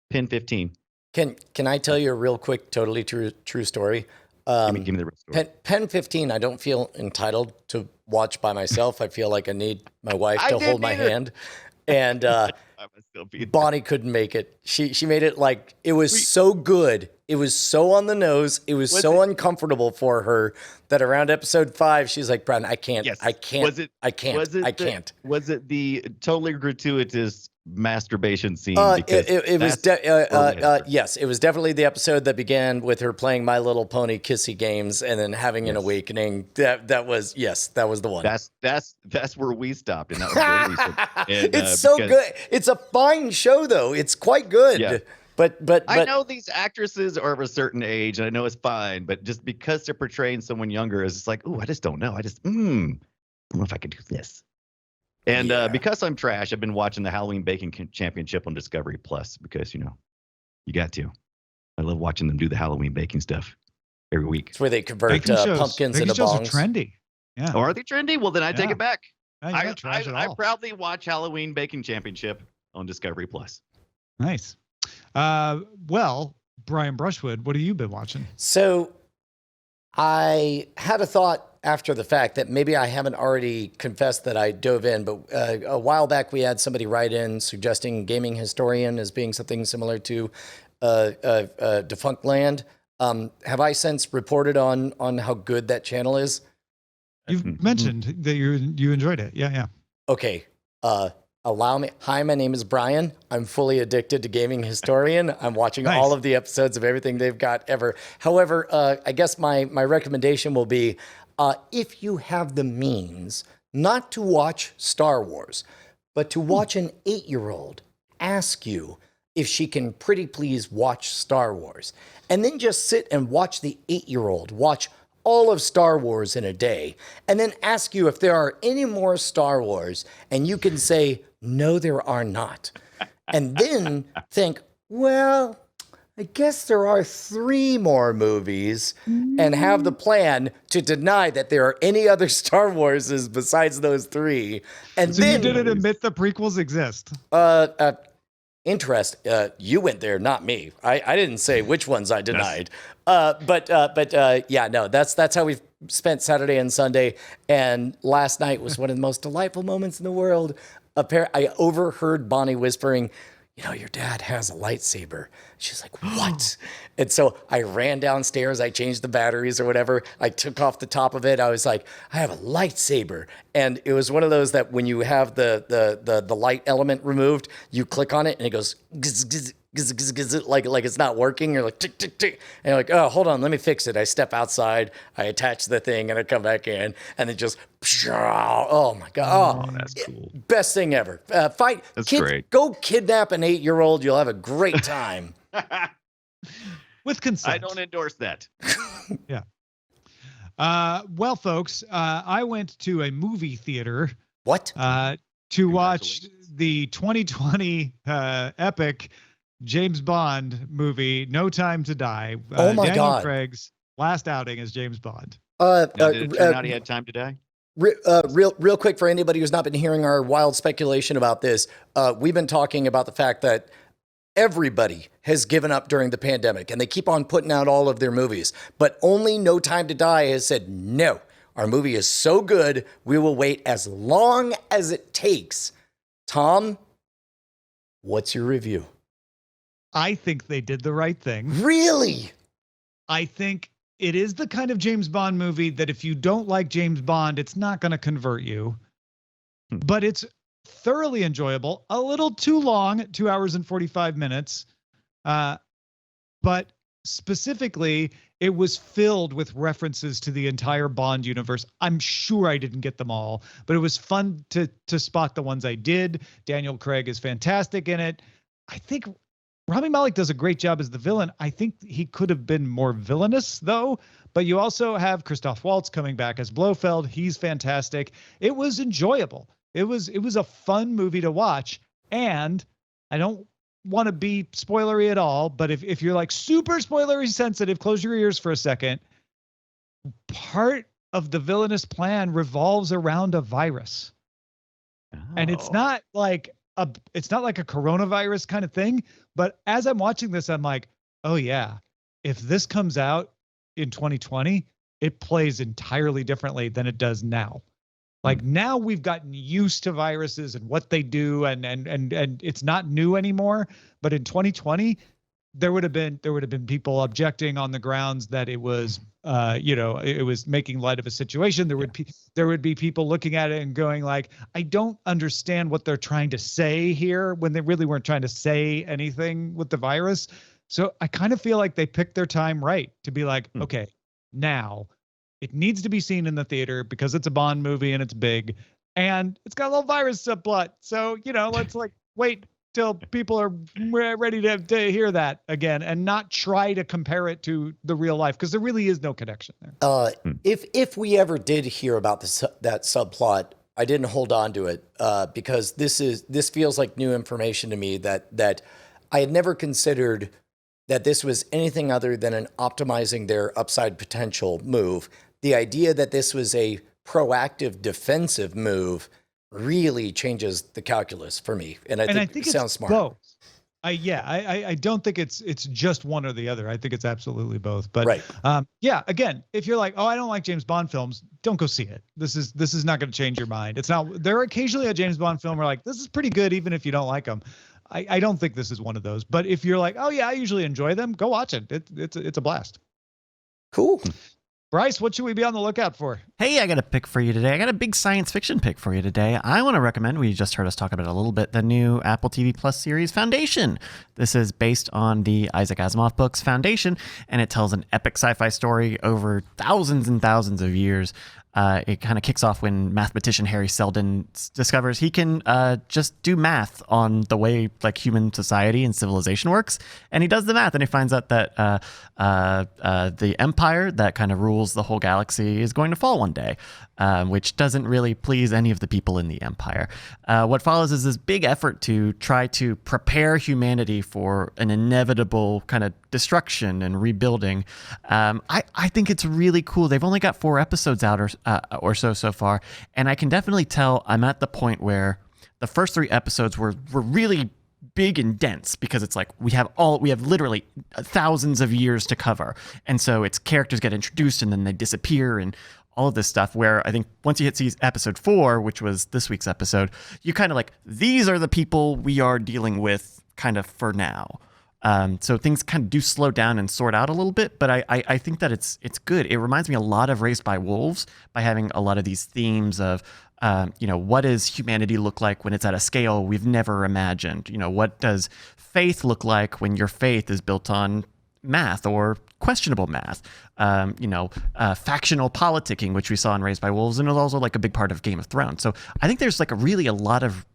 Pin 15. Can I tell you a real quick, totally true story? Give me the real story. Pen 15, I don't feel entitled to watch by myself. I feel like I need my wife I to didn't hold my either. hand. And I must still be there. Bonnie couldn't make it. She made it like it was so good. It was so on the nose. It was so uncomfortable for her that around episode 5, she's like, Brian, I can't. Yes. I can't. Was it? I can't. Was it I the- can't. Was it the totally gratuitous masturbation scene? It was that's yes, it was definitely the episode that began with her playing My Little Pony kissy games and then having an awakening. That was the one. That's where we stopped, and that was very recent. And, It's so because good. It's a fine show though. It's quite good. Yeah. But I know these actresses are of a certain age, and I know it's fine, but just because they're portraying someone younger, is just like, ooh, I just don't know. I don't know if I could do this. And Yeah. because I'm trash, I've been watching the Halloween Baking Championship on Discovery Plus because you got to. I love watching them do the Halloween baking stuff every week. it's where they convert Baking shows- pumpkins baking into shows are bongs. trendy. Yeah. Oh, are they trendy? Well, then I take Yeah. it back. No, you're not trash at I all. proudly watch Halloween Baking Championship on Discovery Plus. Nice. Well, Brian Brushwood, what have you been watching? So I had a thought after the fact that maybe I haven't already confessed that I dove in, but a while back we had somebody write in suggesting Gaming Historian as being something similar to Defunct Land. Have I since reported on how good that channel is? You've mentioned that you enjoyed it. Yeah, yeah. Okay. Allow me. Hi, my name is Brian. I'm fully addicted to Gaming Historian. I'm watching Nice. all of the episodes of everything they've got ever. However, I guess my recommendation will be if you have the means not to watch Star Wars, but to watch an 8-year-old ask you if she can pretty please watch Star Wars, and then just sit and watch the 8-year-old watch all of Star Wars in a day, and then ask you if there are any more Star Wars, and you can say, no, there are not. And then think, well, I guess there are 3 more movies, and have the plan to deny that there are any other Star Warses besides those 3. And So then you didn't admit the prequels exist. interest. You went there, not me. I didn't say which ones I denied. Yeah, no, that's how we've spent Saturday and Sunday. And last night was one of the most delightful moments in the world. I overheard Bonnie whispering, your dad has a lightsaber. She's like, what? And so I ran downstairs. I changed the batteries or whatever. I took off the top of it. I was like, I have a lightsaber. And it was one of those that when you have the light element removed, you click on it and it goes gizz, gizz, gizz, gizz, gizz, like it's not working. You're like, tick, tick, tick. And you're like, oh, hold on, let me fix it. I step outside, I attach the thing, and I come back in, and it just, oh my God. Oh, that's cool. Best thing ever. Fight. That's great. Go kidnap an 8-year-old. You'll have a great time. With consent. I don't endorse that. Yeah. Well, folks, I went to a movie theater What? to watch the 2020 epic James Bond movie, No Time to Die. Oh my Daniel God. Craig's last outing as James Bond. Now, did it turn out he had time to die? Real quick for anybody who's not been hearing our wild speculation about this, we've been talking about the fact that everybody has given up during the pandemic and they keep on putting out all of their movies, but only No Time to Die has said, no, our movie is so good, we will wait as long as it takes. Tom, what's your review? I think they did the right thing. Really? I think it is the kind of James Bond movie that if you don't like James Bond, it's not going to convert you. But it's thoroughly enjoyable. A little too long, 2 hours and 45 minutes. But specifically, it was filled with references to the entire Bond universe. I'm sure I didn't get them all, but it was fun to spot the ones I did. Daniel Craig is fantastic in it. I think Rami Malek does a great job as the villain. I think he could have been more villainous, though. But you also have Christoph Waltz coming back as Blofeld. He's fantastic. It was enjoyable. It was a fun movie to watch. And I don't want to be spoilery at all, but if you're like super spoilery sensitive, close your ears for a second. Part of the villainous plan revolves around a virus. Oh. And it's not like a coronavirus kind of thing. But as I'm watching this, I'm like, oh yeah, if this comes out in 2020, it plays entirely differently than it does now. Like now we've gotten used to viruses and what they do, and it's not new anymore. But in 2020, there would have been people objecting on the grounds that it was it was making light of a situation. There would be people looking at it and going like, I don't understand what they're trying to say here, when they really weren't trying to say anything with the virus. So I kind of feel like they picked their time right to be like, okay, now it needs to be seen in the theater because it's a Bond movie and it's big and it's got a little virus subplot. So, let's like wait till people are ready to hear that again and not try to compare it to the real life, because there really is no connection there. If we ever did hear about that subplot, I didn't hold on to it because this feels like new information to me that I had never considered that this was anything other than an optimizing their upside potential move. The idea that this was a proactive defensive move really changes the calculus for me. And I think it sounds smart. Both. I don't think it's just one or the other. I think it's absolutely both. But right. Again, if you're like, oh, I don't like James Bond films, don't go see it. This is not going to change your mind. It's not. There are occasionally a James Bond film where like, this is pretty good, even if you don't like them. I don't think this is one of those. But if you're like, oh yeah, I usually enjoy them, go watch it. It's a blast. Cool. Bryce, what should we be on the lookout for? Hey, I got a pick for you today. I got a big science fiction pick for you today. I want to recommend, we just heard us talk about it a little bit, the new Apple TV Plus series Foundation. This is based on the Isaac Asimov books Foundation, and it tells an epic sci-fi story over thousands and thousands of years. It kind of kicks off when mathematician Harry Seldon discovers he can just do math on the way like human society and civilization works. And he does the math and he finds out that the empire that kind of rules the whole galaxy is going to fall one day, which doesn't really please any of the people in the empire. What follows is this big effort to try to prepare humanity for an inevitable kind of destruction and rebuilding. I think it's really cool. They've only got 4 episodes out or so far, and I can definitely tell I'm at the point where the first 3 episodes were really big and dense, because it's like we have literally thousands of years to cover, and so its characters get introduced and then they disappear and all of this stuff, where I think once you hit episode 4, which was this week's episode, you kind of like, these are the people we are dealing with kind of for now. So things kind of do slow down and sort out a little bit, but I think that it's good. It reminds me a lot of Raised by Wolves by having a lot of these themes of, what does humanity look like when it's at a scale we've never imagined? What does faith look like when your faith is built on math or questionable math? Factional politicking, which we saw in Raised by Wolves, and it was also like a big part of Game of Thrones. So I think there's like a lot of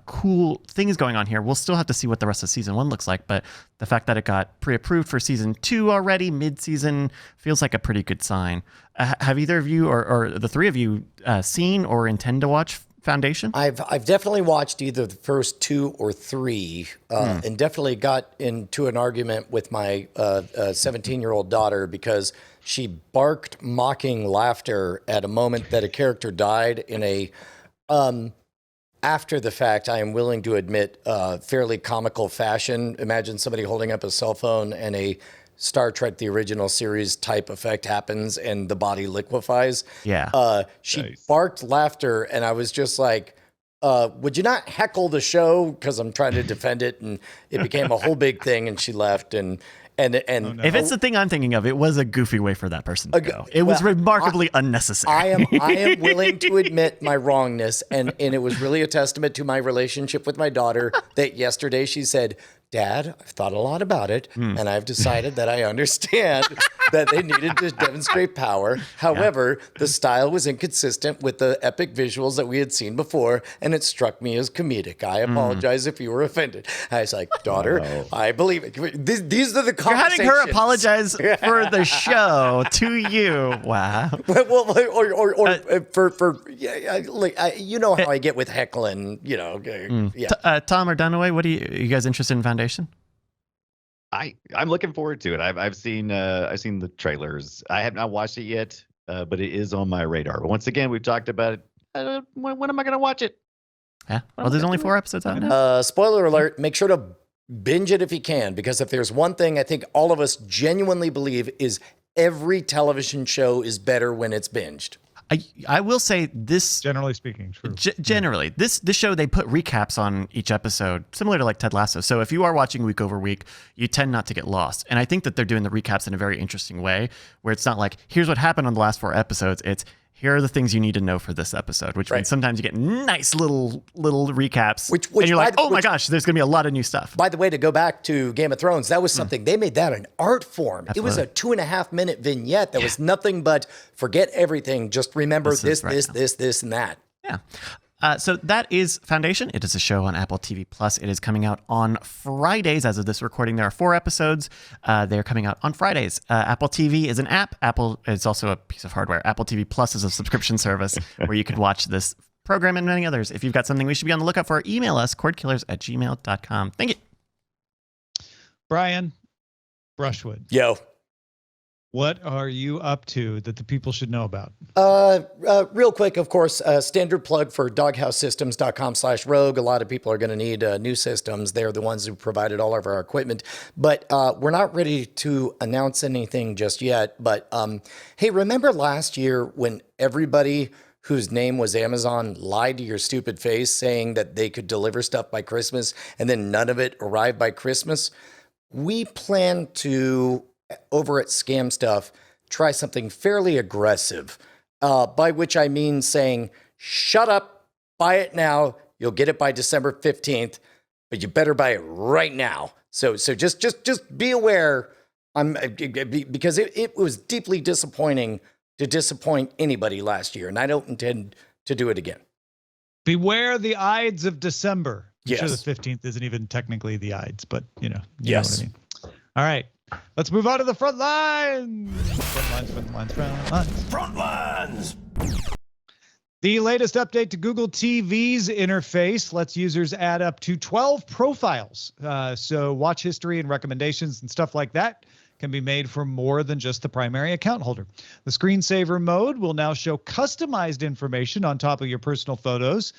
cool things going on here. We'll still have to see what the rest of season 1 looks like, but the fact that it got pre-approved for season 2 already mid-season feels like a pretty good sign. Have either of you or the 3 of you seen or intend to watch Foundation? I've definitely watched either the first 2 or 3, and definitely got into an argument with my 17-year-old daughter because she barked mocking laughter at a moment that a character died in a, after the fact, I am willing to admit, fairly comical fashion. Imagine somebody holding up a cell phone and a Star Trek, the original series type effect happens and the body liquefies. Yeah. She barked laughter, and I was just like, would you not heckle the show? Because I'm trying to defend it, and it became a whole big thing, and she left. And if it's the thing I'm thinking of, it was a goofy way for that person to go. It was remarkably unnecessary. I am willing to admit my wrongness, and it was really a testament to my relationship with my daughter that yesterday she said, Dad, I've thought a lot about it, and I've decided that I understand that they needed to demonstrate power. However, the style was inconsistent with the epic visuals that we had seen before, and it struck me as comedic. I apologize if you were offended. I was like, daughter, I believe it. These are the You're having conversations. her apologize for the show to you. Wow. You know how I get with heckling, yeah. Tom or Dunaway, what are you guys interested in Foundation? I'm looking forward to it. I've seen the trailers. I have not watched it yet, but it is on my radar. But once again, we've talked about it. When am I going to watch it? Yeah. Well, there's only 4 episodes out now. Spoiler alert, make sure to binge it if you can, because if there's one thing I think all of us genuinely believe is every television show is better when it's binged. I will say this. Generally speaking, true. Generally, this show, they put recaps on each episode, similar to like Ted Lasso. So if you are watching week over week, you tend not to get lost. And I think that they're doing the recaps in a very interesting way, where it's not like, here's what happened on the last 4 episodes. It's, here are the things you need to know for this episode, which means sometimes you get nice little recaps. Which and you're like, oh my gosh, there's going to be a lot of new stuff. By the way, to go back to Game of Thrones, that was something, they made that an art form. Absolutely. It was a 2.5-minute vignette that was nothing but forget everything. Just remember this, and that. Yeah. So that is Foundation. It is a show on Apple TV Plus. It is coming out on Fridays. As of this recording, there are 4 episodes. They're coming out on Fridays. Apple TV is an app. Apple is also a piece of hardware. Apple TV Plus is a subscription service where you can watch this program and many others. If you've got something we should be on the lookout for, email us, cordkillers@gmail.com. Thank you. Brian Brushwood. Yo. What are you up to that the people should know about? Real quick, of course, standard plug for doghousesystems.com/rogue. A lot of people are going to need new systems. They're the ones who provided all of our equipment. But we're not ready to announce anything just yet. But hey, remember last year when everybody whose name was Amazon lied to your stupid face saying that they could deliver stuff by Christmas and then none of it arrived by Christmas? We plan to, over at Scam Stuff, try something fairly aggressive, by which I mean saying, shut up, buy it now, you'll get it by December 15th, but you better buy it right now. So just be aware, because it was deeply disappointing to disappoint anybody last year, and I don't intend to do it again. Beware the Ides of December. Yes. I'm sure the 15th isn't even technically the Ides, but you know yes. what I mean. All right. Let's move on to the front lines. Front lines. The latest update to Google TV's interface lets users add up to 12 profiles. So watch history and recommendations and stuff like that can be made for more than just the primary account holder. The screensaver mode will now show customized information on top of your personal photos.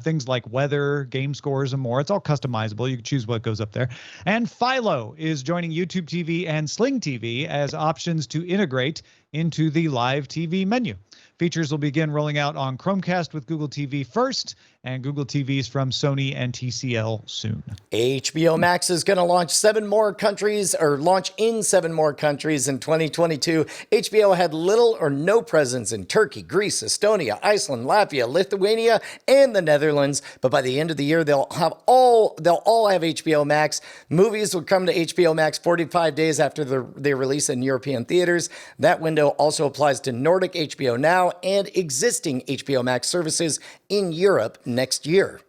Things like weather, game scores, and more. It's all customizable. You can choose what goes up there. And Philo is joining YouTube TV and Sling TV as options to integrate into the live TV menu. Features will begin rolling out on Chromecast with Google TV first, and Google TVs from Sony and TCL soon. HBO Max is going to launch launch in 7 more countries in 2022. HBO had little or no presence in Turkey, Greece, Estonia, Iceland, Latvia, Lithuania, and the Netherlands. But by the end of the year, they'll all have HBO Max. Movies will come to HBO Max 45 days after their release in European theaters. That window also applies to Nordic HBO Now and existing HBO Max services in Europe next year.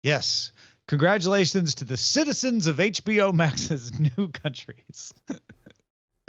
Yes. Congratulations to the citizens of HBO Max's new countries.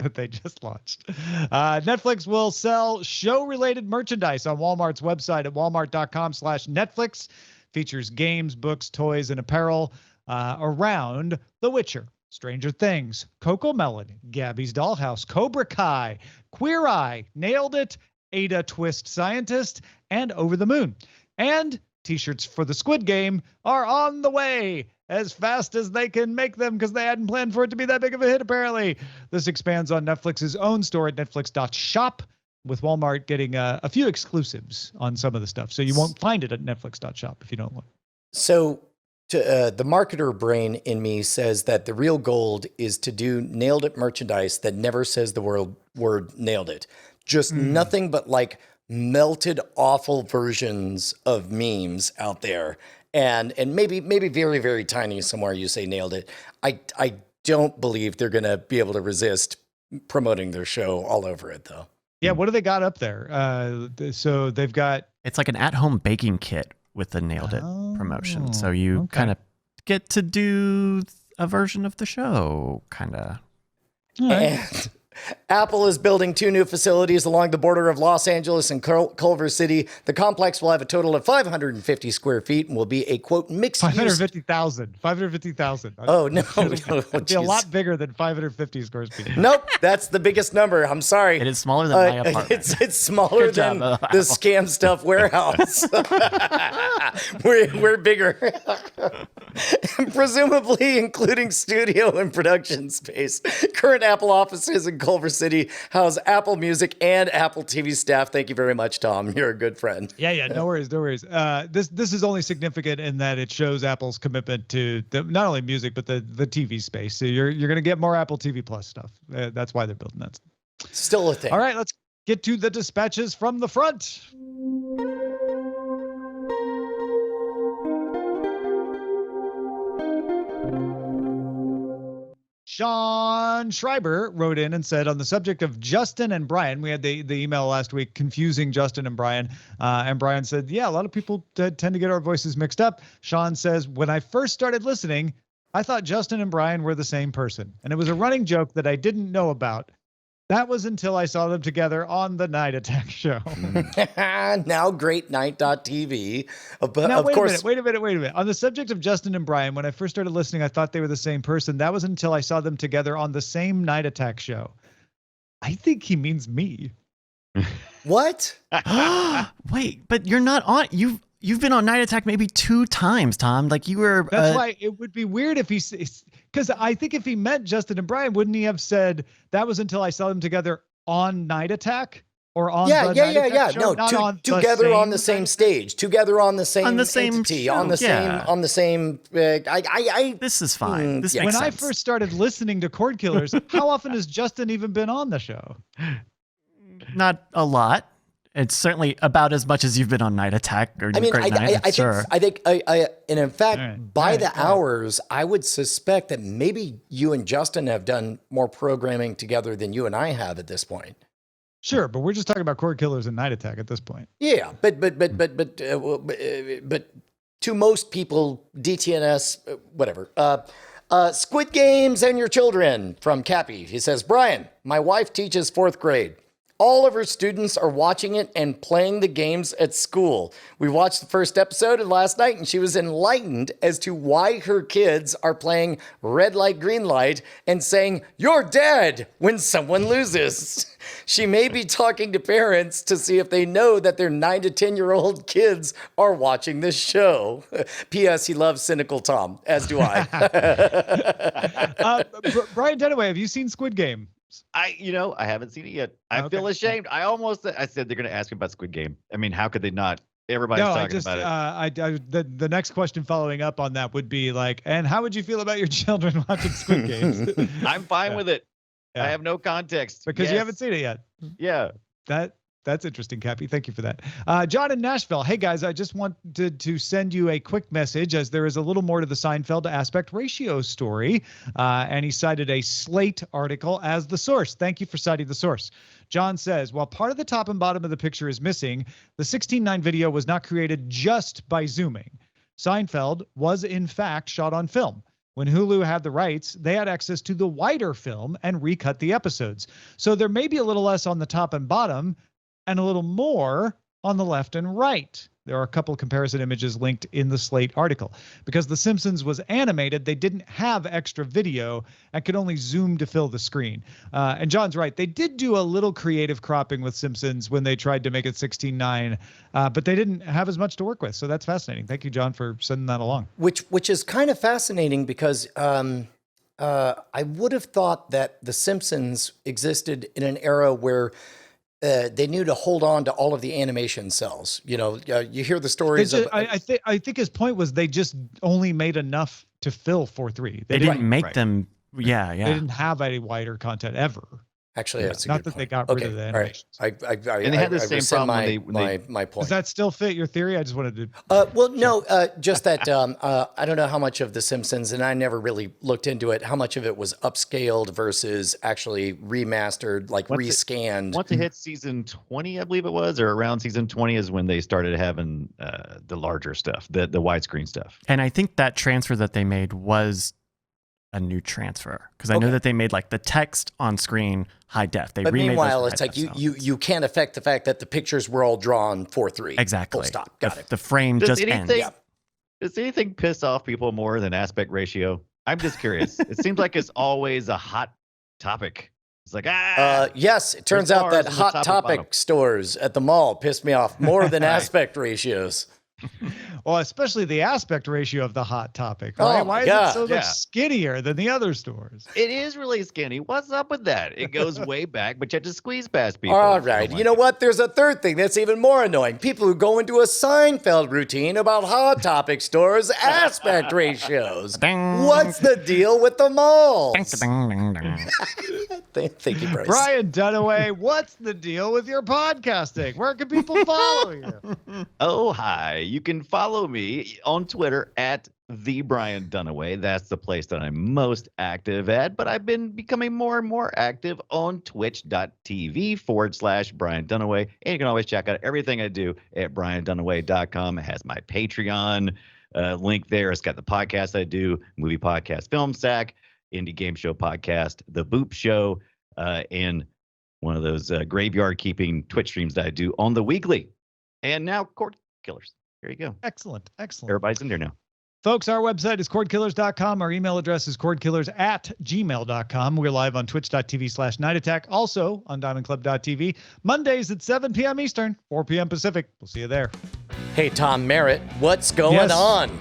that they just launched. Netflix will sell show-related merchandise on Walmart's website at walmart.com/Netflix. Features games, books, toys, and apparel around The Witcher, Stranger Things, Cocomelon, Gabby's Dollhouse, Cobra Kai, Queer Eye, Nailed It, Ada Twist Scientist, and Over the Moon. And t-shirts for the Squid Game are on the way as fast as they can make them because they hadn't planned for it to be that big of a hit, apparently. This expands on Netflix's own store at netflix.shop, with Walmart getting a few exclusives on some of the stuff. So you won't find it at netflix.shop if you don't look. So the marketer brain in me says that the real gold is to do Nailed It merchandise that never says the word nailed it. Just nothing but like melted awful versions of memes out there. And maybe very, very tiny somewhere you say nailed it. I don't believe they're going to be able to resist promoting their show all over it, though. Yeah, what do they got up there? So they've got... It's like an at-home baking kit with the Nailed It promotion. So you kind of get to do a version of the show, kind of. And Apple is building 2 new facilities along the border of Los Angeles and Culver City. The complex will have a total of 550 square feet and will be a, quote, mixed use... 550,000. 550,000. Oh, no. It'd be a lot bigger than 550 square feet. Nope, that's the biggest number. I'm sorry. It is smaller than my apartment. It's smaller Good job, than the Scam Stuff warehouse. we're bigger. Presumably including studio and production space. Current Apple offices in Culver City house Apple Music and Apple TV staff. Thank you very much, Tom. You're a good friend. Yeah, no worries. This is only significant in that it shows Apple's commitment to not only music but the TV space. So you're going to get more Apple TV Plus stuff. That's why they're building that. Still a thing. All right, let's get to the dispatches from the front. Sean Schreiber wrote in and said, on the subject of Justin and Brian, we had the email last week confusing Justin and Brian. And Brian said, yeah, a lot of people tend to get our voices mixed up. Sean says, when I first started listening, I thought Justin and Brian were the same person. And it was a running joke that I didn't know about. That was until I saw them together on the Night Attack show. Now greatnight.tv. Now, wait a minute. On the subject of Justin and Brian, when I first started listening, I thought they were the same person. That was until I saw them together on the same Night Attack show. I think he means me. What? Wait, but you're not on. You've been on Night Attack maybe 2 times, Tom. Like you were. That's why it would be weird if he, because I think if he meant Justin and Brian, wouldn't he have said that was until I saw them together on Night Attack or on? Yeah. Show? No, together on the same stage, together on the same entity, show. on the same. This is fine. This makes when sense. I first started listening to Cordkillers, how often has Justin even been on the show? Not a lot. It's certainly about as much as you've been on Night Attack or Great Night. I think, and in fact, by the hours, I would suspect that maybe you and Justin have done more programming together than you and I have at this point. Sure, but we're just talking about Cordkillers and Night Attack at this point. Yeah, but to most people, DTNS, whatever. Squid Games and Your Children from Cappy. He says, Brian, my wife teaches 4th grade. All of her students are watching it and playing the games at school. We watched the first episode last night and she was enlightened as to why her kids are playing red light, green light and saying, you're dead when someone loses. She may be talking to parents to see if they know that their 9 to 10-year-old kids are watching this show. P.S. He loves Cynical Tom, as do I. Brian Dunaway, have you seen Squid Game? I haven't seen it yet. I feel ashamed. I said they're going to ask him about Squid Game. I mean, how could they not? Everybody's talking about it. The next question following up on that would be like, and how would you feel about your children watching Squid Games? I'm fine with it. Yeah. I have no context. Because you haven't seen it yet. Yeah. That's interesting, Cappy. Thank you for that. John in Nashville. Hey, guys, I just wanted to send you a quick message as there is a little more to the Seinfeld aspect ratio story. And he cited a Slate article as the source. Thank you for citing the source. John says, while part of the top and bottom of the picture is missing, the 16:9 video was not created just by zooming. Seinfeld was, in fact, shot on film. When Hulu had the rights, they had access to the wider film and recut the episodes. So there may be a little less on the top and bottom and a little more on the left and right. There are a couple comparison images linked in the Slate article. Because The Simpsons was animated, they didn't have extra video and could only zoom to fill the screen. And John's right. They did do a little creative cropping with Simpsons when they tried to make it 16:9, but they didn't have as much to work with. So that's fascinating. Thank you, John, for sending that along. Which is kind of fascinating because I would have thought that The Simpsons existed in an era where they knew to hold on to all of the animation cells. You know, you hear the stories of. I think his point was they just only made enough to fill 4.3. They didn't make them. Yeah. They didn't have any wider content ever. Actually, that's a not good that point. they got rid of the all right. animations. And they had the same problem my point. Does that still fit your theory? I just wanted to. Well, no, just that I don't know how much of The Simpsons, and I never really looked into it, how much of it was upscaled versus actually remastered, like rescanned. Once it hit season 20, I believe it was, or around season 20 is when they started having the larger stuff, the widescreen stuff. And I think that transfer that they made was a new transfer, because I know that they made like the text on screen high def. But meanwhile, it's like you can't affect the fact that the pictures were all drawn 4:3. Exactly. Full stop. Got it. The frame just ends. Does anything piss off people more than aspect ratio? I'm just curious. It seems like it's always a hot topic. It's like, yes, it turns out that Hot Topic stores at the mall pissed me off more than aspect ratios. Well, especially the aspect ratio of the Hot Topic, right? Why is it so much skinnier than the other stores? It is really skinny. What's up with that? It goes way back, but you have to squeeze past people. All right. You know what? There's a third thing that's even more annoying. People who go into a Seinfeld routine about Hot Topic stores' aspect ratios. What's the deal with the malls? Thank you, Bryce. Brian Dunaway, what's the deal with your podcasting? Where can people follow you? Oh, hi. You can follow me on Twitter at the Brian Dunaway. That's the place that I'm most active at, but I've been becoming more and more active on twitch.tv/Brian Dunaway. And you can always check out everything I do at briandunaway.com. It has my Patreon link there. It's got the podcast I do, movie podcast, Film Sack, indie game show podcast, The Boop Show, and one of those graveyard keeping Twitch streams that I do on the weekly. And now Cordkillers. There you go. Excellent. Everybody's in there now. Folks, our website is cordkillers.com. Our email address is cordkillers@gmail.com. We're live on twitch.tv/Night Attack. Also on diamondclub.tv. Mondays at 7 p.m. Eastern, 4 p.m. Pacific. We'll see you there. Hey, Tom Merritt, what's going on?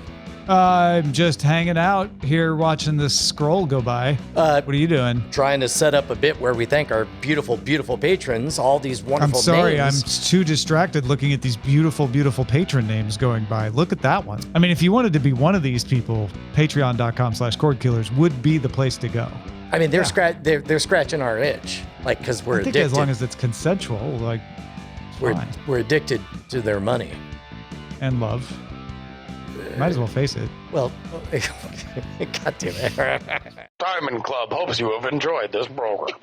I'm just hanging out here watching this scroll go by. What are you doing? Trying to set up a bit where we thank our beautiful, beautiful patrons, all these wonderful names. I'm sorry, I'm too distracted looking at these beautiful, beautiful patron names going by. Look at that one. I mean, if you wanted to be one of these people, patreon.com/cordkillers would be the place to go. I mean, they're scratching our itch, like, because we're addicted. As long as it's consensual, like, we're addicted to their money. And love. Might as well face it. Well, God damn it. Diamond Club hopes you have enjoyed this program.